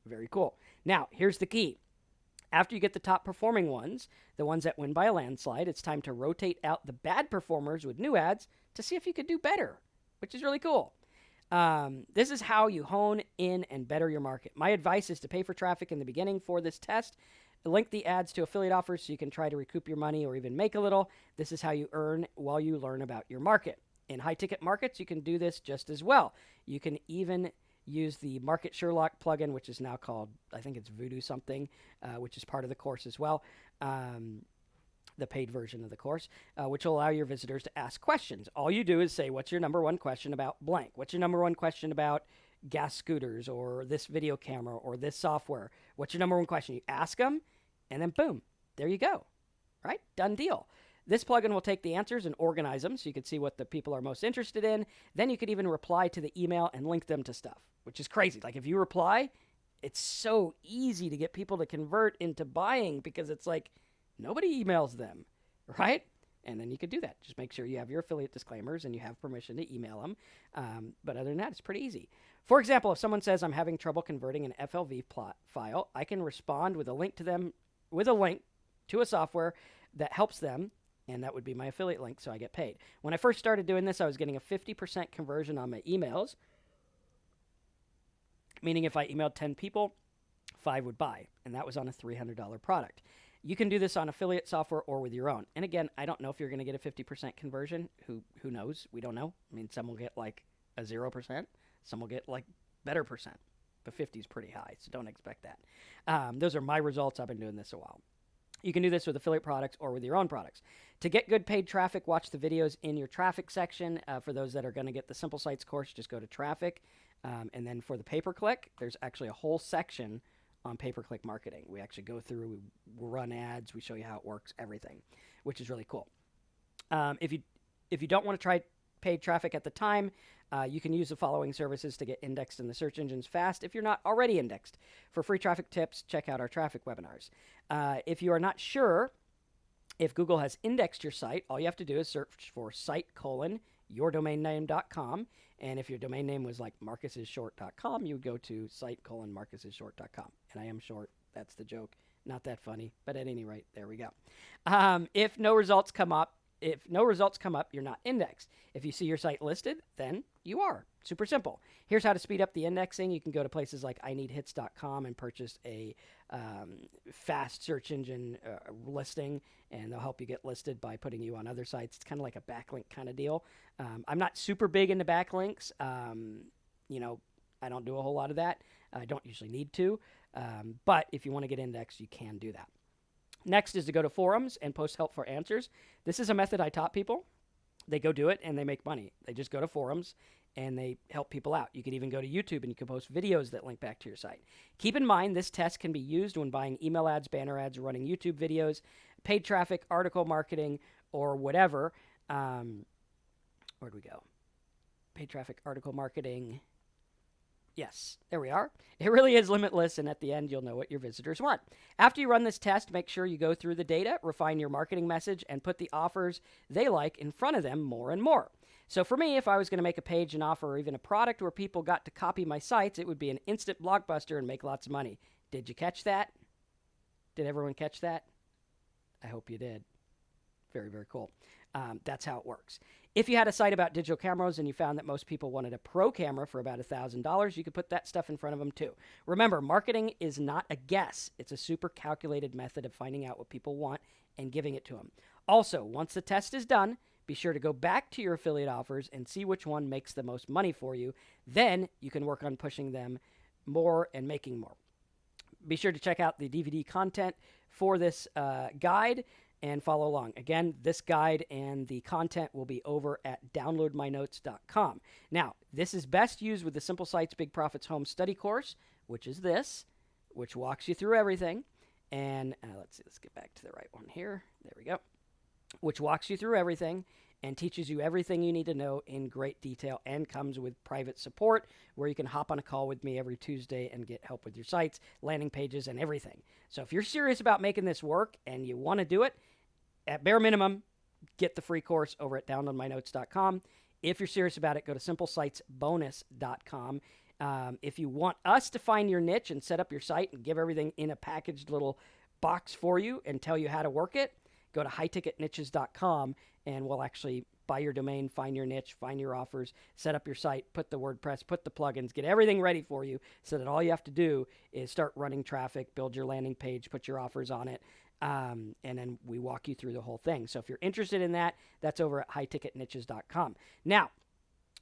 Very cool. Now, here's the key. After you get the top performing ones, the ones that win by a landslide, it's time to rotate out the bad performers with new ads to see if you could do better, which is really cool. This is how you hone in and better your market. My advice is to pay for traffic in the beginning for this test. Link the ads to affiliate offers so you can try to recoup your money or even make a little. This is how you earn while you learn about your market. In high-ticket markets, you can do this just as well. You can even use the Market Sherlock plugin, which is now called, I think it's Voodoo something, which is part of the course as well, the paid version of the course, which will allow your visitors to ask questions. All you do is say, what's your number one question about blank? What's your number one question about gas scooters or this video camera or this software? What's your number one question? You ask them, and then boom, there you go, right? Done deal. This plugin will take the answers and organize them so you can see what the people are most interested in. Then you could even reply to the email and link them to stuff, which is crazy. Like if you reply, it's so easy to get people to convert into buying because it's like nobody emails them, right? And then you could do that. Just make sure you have your affiliate disclaimers and you have permission to email them. But other than that, it's pretty easy. For example, if someone says I'm having trouble converting an FLV plot file, I can respond with a link to them, with a link to a software that helps them. And that would be my affiliate link, so I get paid. When I first started doing this, I was getting a 50% conversion on my emails, meaning if I emailed 10 people, 5 would buy, and that was on a $300 product. You can do this on affiliate software or with your own. And again, I don't know if you're going to get a 50% conversion. Who knows? We don't know. I mean, some will get like a 0%. Some will get like better percent. The 50 is pretty high, so don't expect that. Those are my results. I've been doing this a while. You can do this with affiliate products or with your own products. To get good paid traffic, watch the videos in your traffic section. For those that are going to get the Simple Sites course, just go to traffic. And then for the pay-per-click, there's actually a whole section on pay-per-click marketing. We actually go through, we run ads, we show you how it works, everything, which is really cool. If you don't want to try paid traffic at the time, you can use the following services to get indexed in the search engines fast if you're not already indexed. For free traffic tips, check out our traffic webinars. If you are not sure if Google has indexed your site, all you have to do is search for site:/yourdomainname.com. And if your domain name was like marcusisshort.com, you would go to site:/marcusisshort.com. And I am short. That's the joke. Not that funny, but at any rate, there we go. If no results come up, you're not indexed. If you see your site listed, then you are. Super simple. Here's how to speed up the indexing. You can go to places like ineedhits.com and purchase a fast search engine listing, and they'll help you get listed by putting you on other sites. It's kind of like a backlink kind of deal. I'm not super big into backlinks. I don't do a whole lot of that. I don't usually need to. But if you want to get indexed, you can do that. Next is to go to forums and post helpful answers. This is a method I taught people. They go do it and they make money. They just go to forums and they help people out. You can even go to YouTube and you can post videos that link back to your site. Keep in mind, this test can be used when buying email ads, banner ads, running YouTube videos, paid traffic, article marketing, or whatever. Where'd we go? Paid traffic, article marketing. Yes, there we are. It really is limitless, and at the end, you'll know what your visitors want. After you run this test, make sure you go through the data, refine your marketing message, and put the offers they like in front of them more and more. So for me, if I was going to make a page, an offer, or even a product where people got to copy my sites, it would be an instant blockbuster and make lots of money. Did you catch that? Did everyone catch that? I hope you did. Very, very cool. That's how it works. If you had a site about digital cameras and you found that most people wanted a pro camera for about $1,000, you could put that stuff in front of them too. Remember, marketing is not a guess. It's a super calculated method of finding out what people want and giving it to them. Also, once the test is done, be sure to go back to your affiliate offers and see which one makes the most money for you. Then you can work on pushing them more and making more. Be sure to check out the DVD content for this guide and follow along. Again, this guide and the content will be over at downloadmynotes.com. Now, this is best used with the Simple Sites Big Profits Home Study course, which is this, which walks you through everything. And let's get back to the right one here. There we go. Which walks you through everything. and teaches you everything you need to know in great detail, and comes with private support where you can hop on a call with me every Tuesday and get help with your sites, landing pages, and everything. So if you're serious about making this work and you want to do it, at bare minimum, get the free course over at downloadmynotes.com. If you're serious about it, go to simplesitesbonus.com. If you want us to find your niche and set up your site and give everything in a packaged little box for you and tell you how to work it, go to highticketniches.com and we'll actually buy your domain, find your niche, find your offers, set up your site, put the WordPress, put the plugins, get everything ready for you so that all you have to do is start running traffic, build your landing page, put your offers on it, and then we walk you through the whole thing. So if you're interested in that, that's over at highticketniches.com. Now,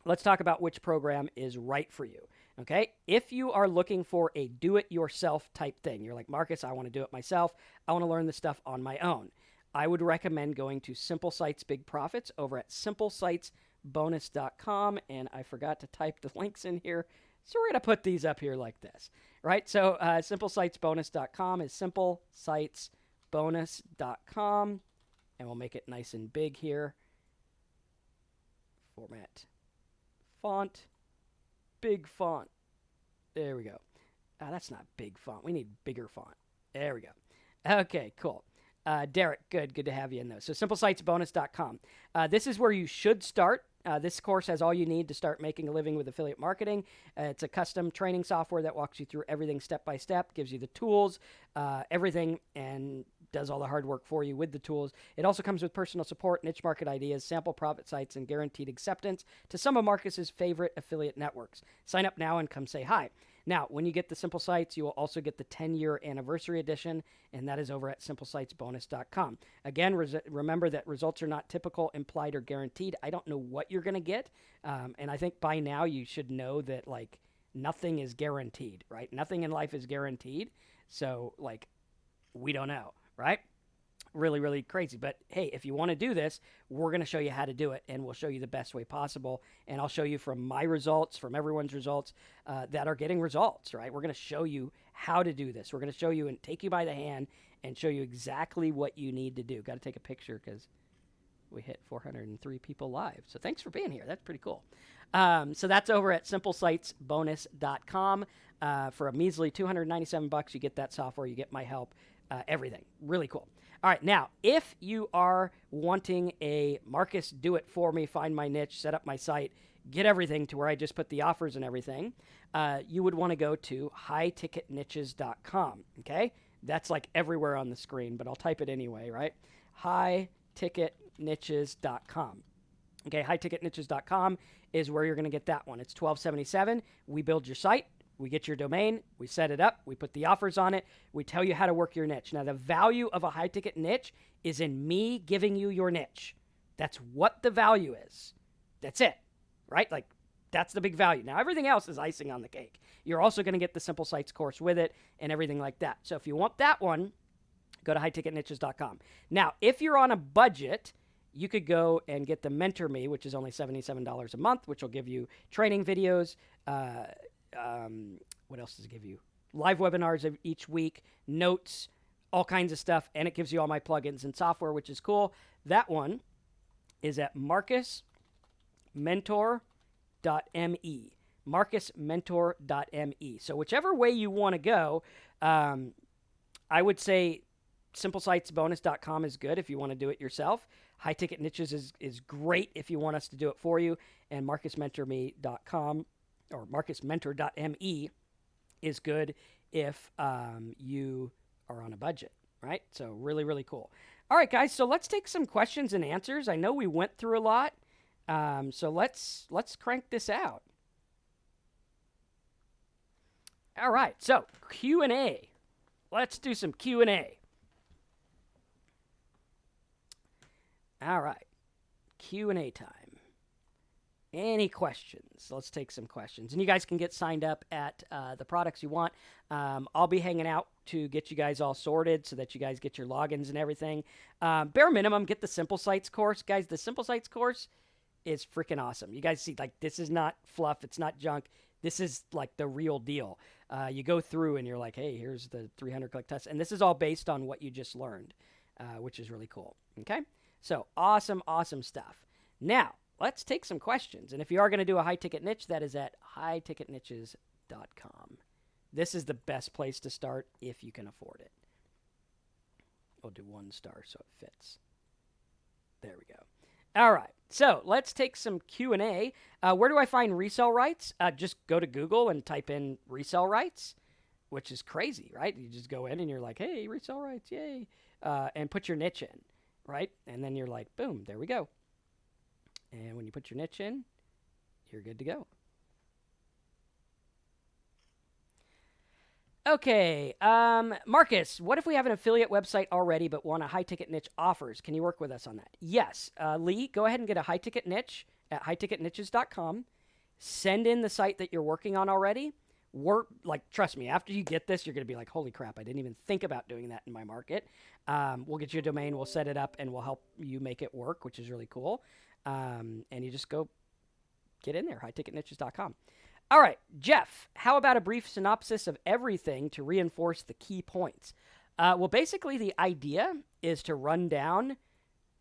let's talk about which program is right for you. Okay, if you are looking for a do-it-yourself type thing, you're like, Marcus, I want to do it myself. I want to learn this stuff on my own. I would recommend going to Simple Sites Big Profits over at simplesitesbonus.com. And I forgot to type the links in here, so we're going to put these up here like this, right? So simplesitesbonus.com is simplesitesbonus.com, and we'll make it nice and big here. Format, font, big font. There we go. That's not big font. We need bigger font. There we go. Okay, cool. Derek, good to have you in those. So simplesitesbonus.com. This is where you should start. This course has all you need to start making a living with affiliate marketing. It's a custom training software that walks you through everything step by step, gives you the tools, everything, and does all the hard work for you with the tools. It also comes with personal support, niche market ideas, sample profit sites, and guaranteed acceptance to some of Marcus's favorite affiliate networks. Sign up now and come say hi. Now, when you get the Simple Sites, you will also get the 10-year anniversary edition, and that is over at simplesitesbonus.com. Again, remember that results are not typical, implied, or guaranteed. I don't know what you're going to get, and I think by now you should know that, like, nothing is guaranteed, right? Nothing in life is guaranteed, so, like, we don't know, right? Really, really crazy. But hey, if you want to do this, we're going to show you how to do it, and we'll show you the best way possible. And I'll show you from my results, from everyone's results that are getting results, right? We're going to show you how to do this. We're going to show you and take you by the hand and show you exactly what you need to do. Got to take a picture because we hit 403 people live. So thanks for being here. That's pretty cool. So that's over at simplesitesbonus.com. For a measly $297, you get that software, you get my help, everything. Really cool. All right, now, if you are wanting a Marcus, do it for me, find my niche, set up my site, get everything to where I just put the offers and everything, you would want to go to highticketniches.com, okay? That's like everywhere on the screen, but I'll type it anyway, right? highticketniches.com. Okay, highticketniches.com is where you're going to get that one. It's $12.77. We build your site. We get your domain, we set it up, we put the offers on it, we tell you how to work your niche. Now, the value of a high-ticket niche is in me giving you your niche. That's what the value is. That's it, right? Like, that's the big value. Now, everything else is icing on the cake. You're also going to get the Simple Sites course with it and everything like that. So if you want that one, go to highticketniches.com. Now, if you're on a budget, you could go and get the Mentor Me, which is only $77 a month, which will give you training videos, what else does it give you? Live webinars each week, notes, all kinds of stuff, and it gives you all my plugins and software, which is cool. That one is at marcusmentor.me. marcusmentor.me. So whichever way you want to go, I would say simplesitesbonus.com is good if you want to do it yourself. High Ticket Niches is great if you want us to do it for you, and marcusmentorme.com or marcusmentor.me is good if you are on a budget, right? So really, really cool. All right, guys, so let's take some questions and answers. I know we went through a lot, so let's crank this out. All right, so Q&A. Let's do some Q&A. All right, Q&A time. Any questions? Let's take some questions. And you guys can get signed up at the products you want. I'll be hanging out to get you guys all sorted so that you guys get your logins and everything. Bare minimum, get the Simple Sites course. Guys, the Simple Sites course is freaking awesome. You guys see, like, this is not fluff. It's not junk. This is, like, the real deal. You go through and you're like, hey, here's the 300-click test. And this is all based on what you just learned, which is really cool. Okay? So awesome, awesome stuff. Now, let's take some questions. And if you are going to do a high-ticket niche, that is at highticketniches.com. This is the best place to start if you can afford it. We'll do 1 star so it fits. There we go. All right. So let's take some Q&A. Where do I find resale rights? Just go to Google and type in resale rights, which is crazy, right? You just go in and you're like, hey, resale rights, yay. And put your niche in, right? And then you're like, boom, there we go. And when you put your niche in, you're good to go. Okay, Marcus, what if we have an affiliate website already but want a high-ticket niche offers? Can you work with us on that? Yes. Lee, go ahead and get a high-ticket niche at highticketniches.com. Send in the site that you're working on already. Trust me, after you get this, you're going to be like, holy crap, I didn't even think about doing that in my market. We'll get you a domain, we'll set it up, and we'll help you make it work, which is really cool. And you just go get in there, highticketniches.com. All right, Jeff, how about a brief synopsis of everything to reinforce the key points? Well, basically, the idea is to run down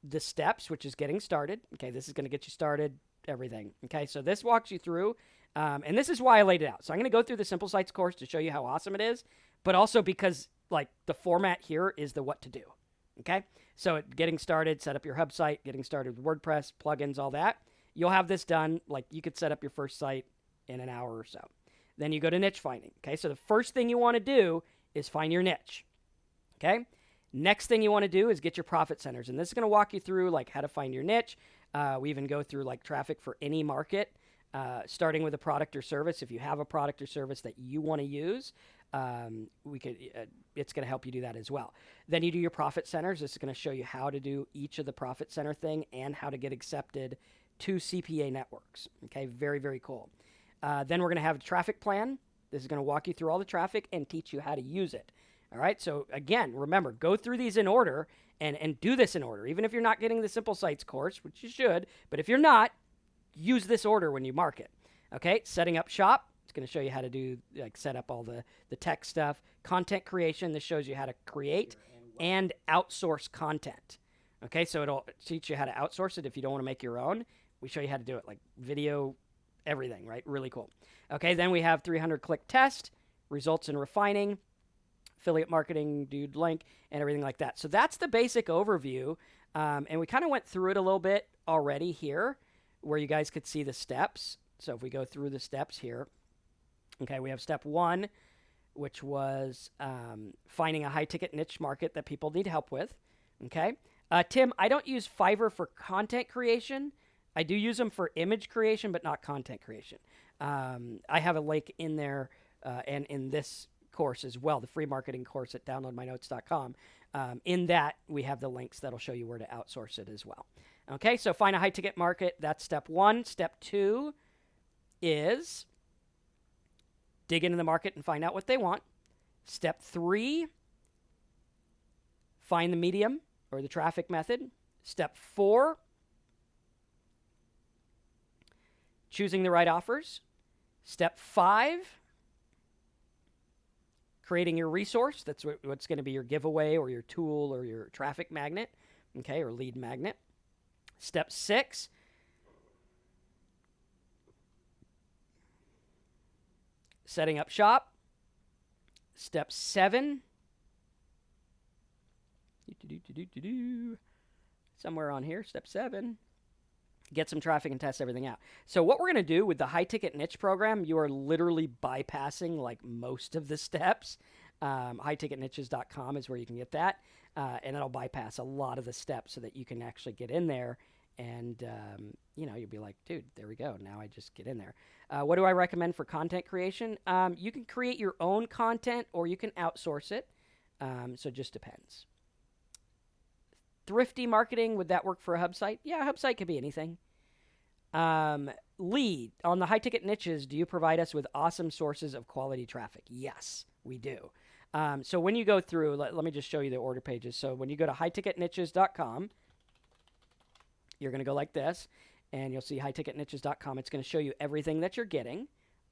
the steps, which is getting started. Okay, this is going to get you started, everything. Okay, so this walks you through, and this is why I laid it out. So I'm going to go through the Simple Sites course to show you how awesome it is, but also because, the format here is the what to do. Okay, so getting started, set up your hub site, getting started with WordPress, plugins, all that. You'll have this done. You could set up your first site in an hour or so. Then you go to niche finding. Okay, so the first thing you want to do is find your niche. Okay, next thing you want to do is get your profit centers, and this is going to walk you through how to find your niche. We even go through traffic for any market, starting with a product or service. If you have a product or service that you want to use, it's going to help you do that as well. Then you do your profit centers. This is going to show you how to do each of the profit center thing and how to get accepted to CPA networks. Okay, very, very cool. Then we're going to have a traffic plan. This is going to walk you through all the traffic and teach you how to use it. All right, so again, remember, go through these in order and do this in order. Even if you're not getting the Simple Sites course, which you should, but if you're not, use this order when you market. Okay, setting up shop. It's going to show you how to do, set up all the tech stuff. Content creation. This shows you how to create and outsource content. Okay, so it'll teach you how to outsource it if you don't want to make your own. We show you how to do it, video, everything, right? Really cool. Okay, then we have 300-click test, results in refining, affiliate marketing, dude link, and everything like that. So that's the basic overview, and we kind of went through it a little bit already here, where you guys could see the steps. So if we go through the steps here, okay, we have step 1, which was finding a high-ticket niche market that people need help with. Okay, Tim, I don't use Fiverr for content creation. I do use them for image creation, but not content creation. I have a link in there and in this course as well, the free marketing course at downloadmynotes.com. In that, we have the links that'll show you where to outsource it as well. Okay, so find a high-ticket market. That's step 1. Step 2 is dig into the market and find out what they want. Step 3, find the medium or the traffic method. Step 4, choosing the right offers. Step 5, creating your resource. That's what's going to be your giveaway or your tool or your traffic magnet, okay, or lead magnet. Step 6, setting up shop. Step 7, somewhere on here, step 7, get some traffic and test everything out. So what we're going to do with the high-ticket niche program, you are literally bypassing most of the steps. Highticketniches.com is where you can get that, and it'll bypass a lot of the steps so that you can actually get in there and, you'll be like, dude, there we go. Now I just get in there. What do I recommend for content creation? You can create your own content or you can outsource it. So it just depends. Thrifty marketing, would that work for a hub site? Yeah, a hub site could be anything. Lee, on the high-ticket niches, do you provide us with awesome sources of quality traffic? Yes, we do. So when you go through, let me just show you the order pages. So when you go to highticketniches.com, you're going to go like this, and you'll see highticketniches.com. It's going to show you everything that you're getting.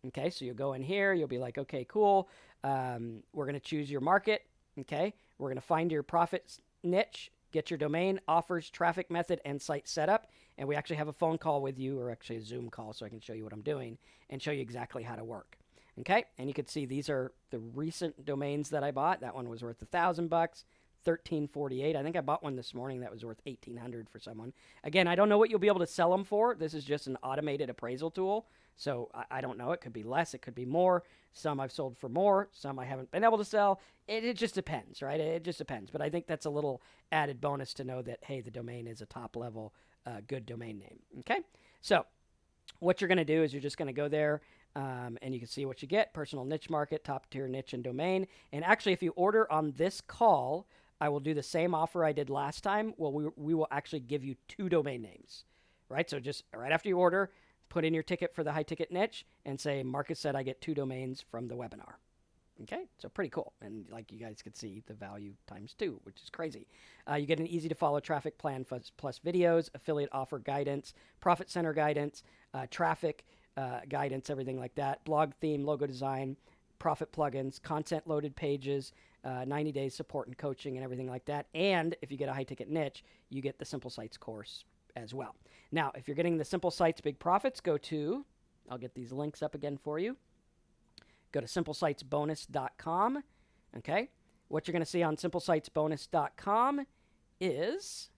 Okay, so you'll go in here. You'll be like, okay, cool. We're going to choose your market. Okay, we're going to find your profit niche. get your domain, offers, traffic method, and site setup. And we actually have a phone call with you, or actually a Zoom call, so I can show you what I'm doing and show you exactly how to work. Okay, and you can see these are the recent domains that I bought. That one was worth $1,000, $1,348. I think I bought one this morning that was worth $1,800 for someone. Again, I don't know what you'll be able to sell them for. This is just an automated appraisal tool, so I don't know. It could be less, it could be more. Some I've sold for more, some I haven't been able to sell. It just depends, right? It just depends. But I think that's a little added bonus to know that, hey, the domain is a top level good domain name. Okay, so what you're going to do is you're just going to go there. And you can see what you get: personal niche market, top tier niche, and domain. And actually, if you order on this call, I will do the same offer I did last time. Well, we will actually give you 2 domain names, right? So just right after you order, put in your ticket for the high ticket niche and say, Marcus said I get 2 domains from the webinar. Okay, so pretty cool. And like you guys could see, the value times 2, which is crazy. You get an easy to follow traffic plan plus videos, affiliate offer guidance, profit center guidance, traffic guidance, everything like that, blog theme, logo design, profit plugins, content loaded pages, 90 days support and coaching and everything like that. And if you get a high ticket niche, you get the Simple Sites course as well. Now, if you're getting the Simple Sites Big Profits, I'll get these links up again for you. Go to simplesitesbonus.com. Okay. What you're going to see on simplesitesbonus.com is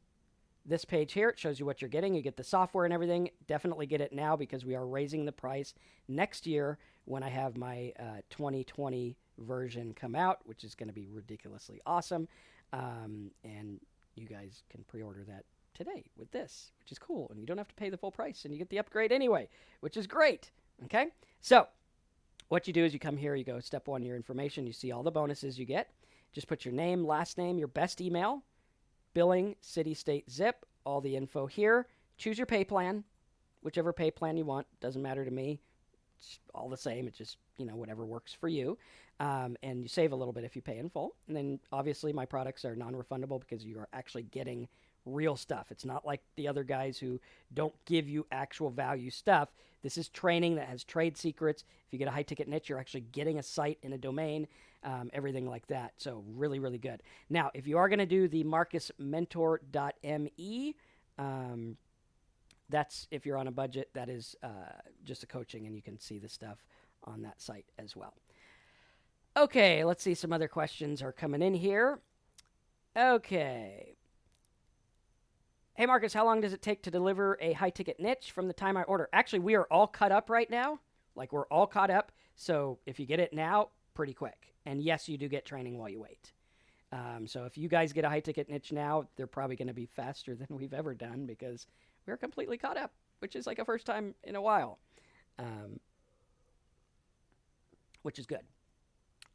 this page here. It shows you what you're getting. You get the software and everything. Definitely get it now because we are raising the price next year when I have my 2020 version come out, which is going to be ridiculously awesome. And you guys can pre-order that today with this, which is cool. And you don't have to pay the full price, and you get the upgrade anyway, which is great. Okay. So what you do is you come here, you go step 1, your information. You see all the bonuses you get. Just put your name, last name, your best email, billing, city, state, zip, all the info here. Choose your pay plan, whichever pay plan you want. Doesn't matter to me. It's all the same. It's just, whatever works for you. And you save a little bit if you pay in full. And then obviously my products are non-refundable because you are actually getting real stuff. It's not like the other guys who don't give you actual value stuff. This is training that has trade secrets. If you get a high ticket niche, you're actually getting a site and a domain, everything like that. So really, really good. Now, if you are going to do the marcusmentor.me, that's if you're on a budget, that is just a coaching, and you can see the stuff on that site as well. Okay, let's see. Some other questions are coming in here. Okay. Hey, Marcus, how long does it take to deliver a high-ticket niche from the time I order? Actually, we are all cut up right now. Like, we're all caught up. So if you get it now, pretty quick. And yes, you do get training while you wait. So if you guys get a high-ticket niche now, they're probably going to be faster than we've ever done because we're completely caught up, which is like a first time in a while, which is good.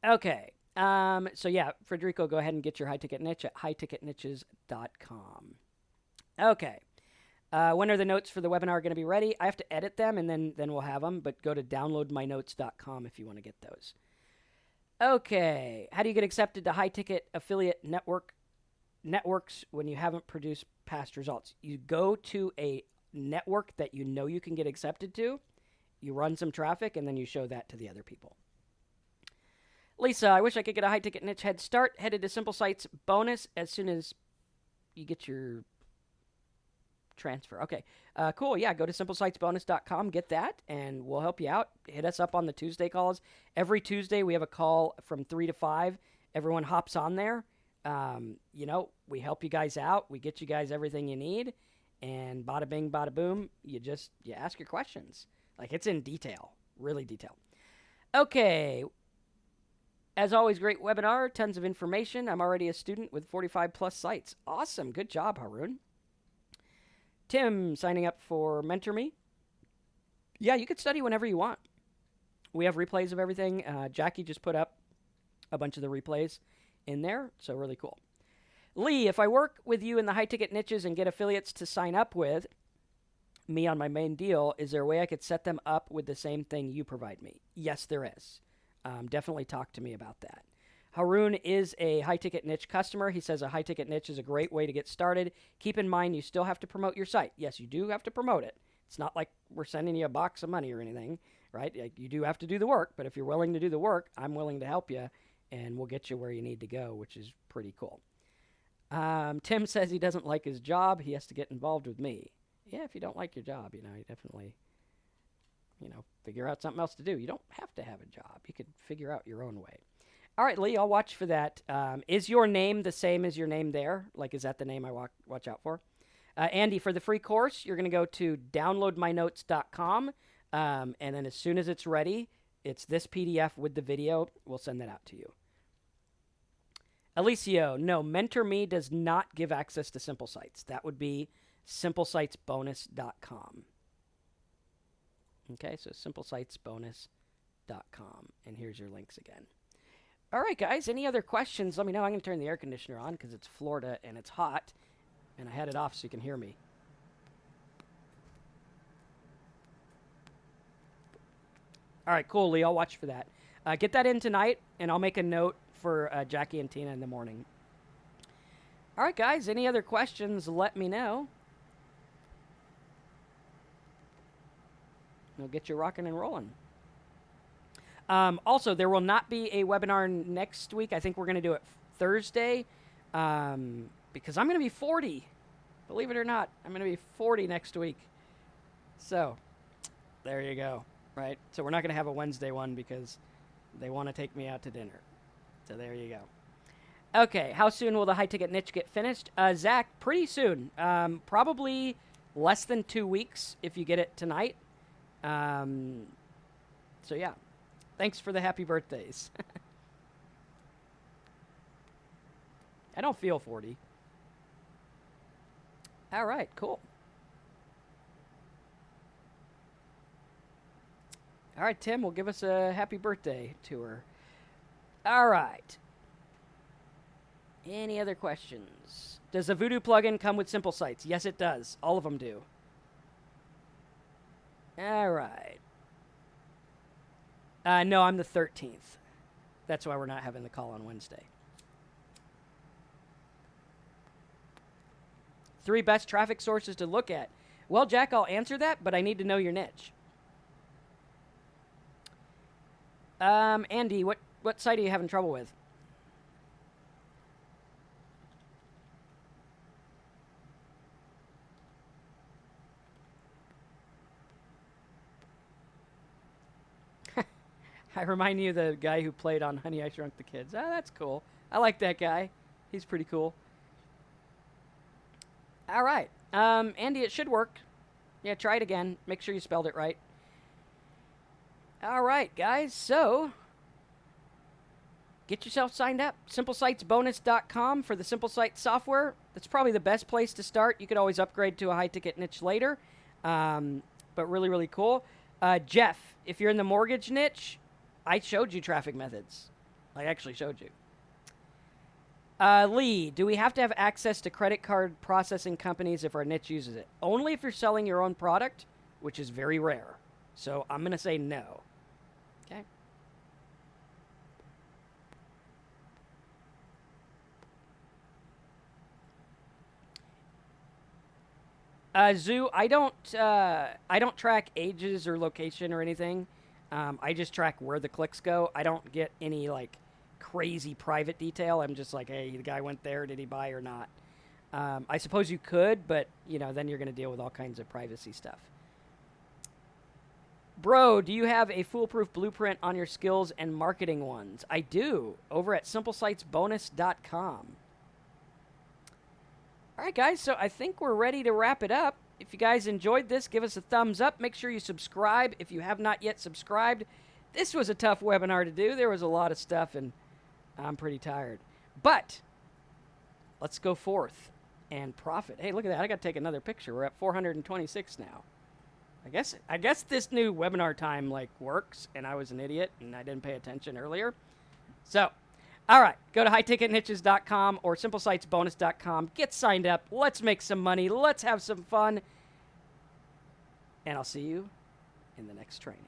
Okay. So yeah, Federico, go ahead and get your high-ticket niche at highticketniches.com. Okay. When are the notes for the webinar going to be ready? I have to edit them, and then we'll have them, but go to downloadmynotes.com if you want to get those. Okay. How do you get accepted to high-ticket affiliate networks when you haven't produced past results? You go to a network that you know you can get accepted to, you run some traffic, and then you show that to the other people. Lisa, I wish I could get a high-ticket niche head start. Headed to Simple Sites bonus as soon as you get your transfer. Okay, cool. Yeah, go to simplesitesbonus.com, get that, and we'll help you out. Hit us up on the Tuesday calls. Every Tuesday we have a call from 3 to 5. Everyone hops on there. We help you guys out. We get you guys everything you need, and bada bing, bada boom, you ask your questions. Like, it's in detail, really detail. Okay. As always, great webinar, tons of information. I'm already a student with 45 plus sites. Awesome. Good job, Haroon. Tim, signing up for Mentor Me. Yeah, you could study whenever you want. We have replays of everything. Jackie just put up a bunch of the replays in there, so really cool. Lee, if I work with you in the high-ticket niches and get affiliates to sign up with me on my main deal, is there a way I could set them up with the same thing you provide me? Yes, there is. Definitely talk to me about that. Haroon is a high-ticket niche customer. He says a high-ticket niche is a great way to get started. Keep in mind, you still have to promote your site. Yes, you do have to promote it. It's not like we're sending you a box of money or anything, right? You do have to do the work, but if you're willing to do the work, I'm willing to help you, and we'll get you where you need to go, which is pretty cool. Tim says he doesn't like his job. He has to get involved with me. Yeah, if you don't like your job, you definitely, figure out something else to do. You don't have to have a job. You could figure out your own way. All right, Lee, I'll watch for that. Is your name the same as your name there? Like, is that the name I watch out for? Andy, for the free course, you're going to go to downloadmynotes.com, and then as soon as it's ready, it's this PDF with the video. We'll send that out to you. Alicio, no, Mentor Me does not give access to Simple Sites. That would be simplesitesbonus.com. Okay, so simplesitesbonus.com, and here's your links again. All right, guys, any other questions? Let me know. I'm going to turn the air conditioner on because it's Florida and it's hot, and I had it off so you can hear me. All right, cool, Lee. I'll watch for that. Get that in tonight, and I'll make a note for Jackie and Tina in the morning. All right, guys, any other questions, let me know. We'll get you rocking and rolling. Also, there will not be a webinar next week. I think we're going to do it Thursday because I'm going to be 40. Believe it or not, I'm going to be 40 next week. So, there you go, right? So we're not going to have a Wednesday one because they want to take me out to dinner. So there you go. Okay, how soon will the high-ticket niche get finished? Zach, pretty soon. Probably less than 2 weeks if you get it tonight. So yeah, thanks for the happy birthdays. I don't feel 40. All right, cool. All right, Tim will give us a happy birthday to her. All right. Any other questions? Does the Voodoo plugin come with Simple Sites? Yes, it does. All of them do. All right. No, I'm the 13th. That's why we're not having the call on Wednesday. 3 best traffic sources to look at. Well, Jack, I'll answer that, but I need to know your niche. Andy, what site are you having trouble with? I remind you of the guy who played on Honey, I Shrunk the Kids. Oh, that's cool. I like that guy. He's pretty cool. All right. Andy, it should work. Yeah, try it again. Make sure you spelled it right. All right, guys. So, get yourself signed up. SimpleSitesBonus.com for the Simple Sites software. That's probably the best place to start. You could always upgrade to a high-ticket niche later. But really, really cool. Jeff, if you're in the mortgage niche, I showed you traffic methods. I actually showed you. Lee, do we have to have access to credit card processing companies if our niche uses it? Only if you're selling your own product, which is very rare. So I'm going to say no. Okay. Zoo, I don't track ages or location or anything. I just track where the clicks go. I don't get any like crazy private detail. I'm just like, hey, the guy went there. Did he buy or not? I suppose you could, but then you're going to deal with all kinds of privacy stuff. Bro, do you have a foolproof blueprint on your skills and marketing ones? I do, over at simplesitesbonus.com. All right, guys, so I think we're ready to wrap it up. If you guys enjoyed this, give us a thumbs up. Make sure you subscribe if you have not yet subscribed. This was a tough webinar to do. There was a lot of stuff, and I'm pretty tired. But let's go forth and profit. Hey, look at that. I got to take another picture. We're at 426 now. I guess this new webinar time works, and I was an idiot, and I didn't pay attention earlier. So, all right, go to highticketniches.com or simplesitesbonus.com. Get signed up. Let's make some money. Let's have some fun. And I'll see you in the next training.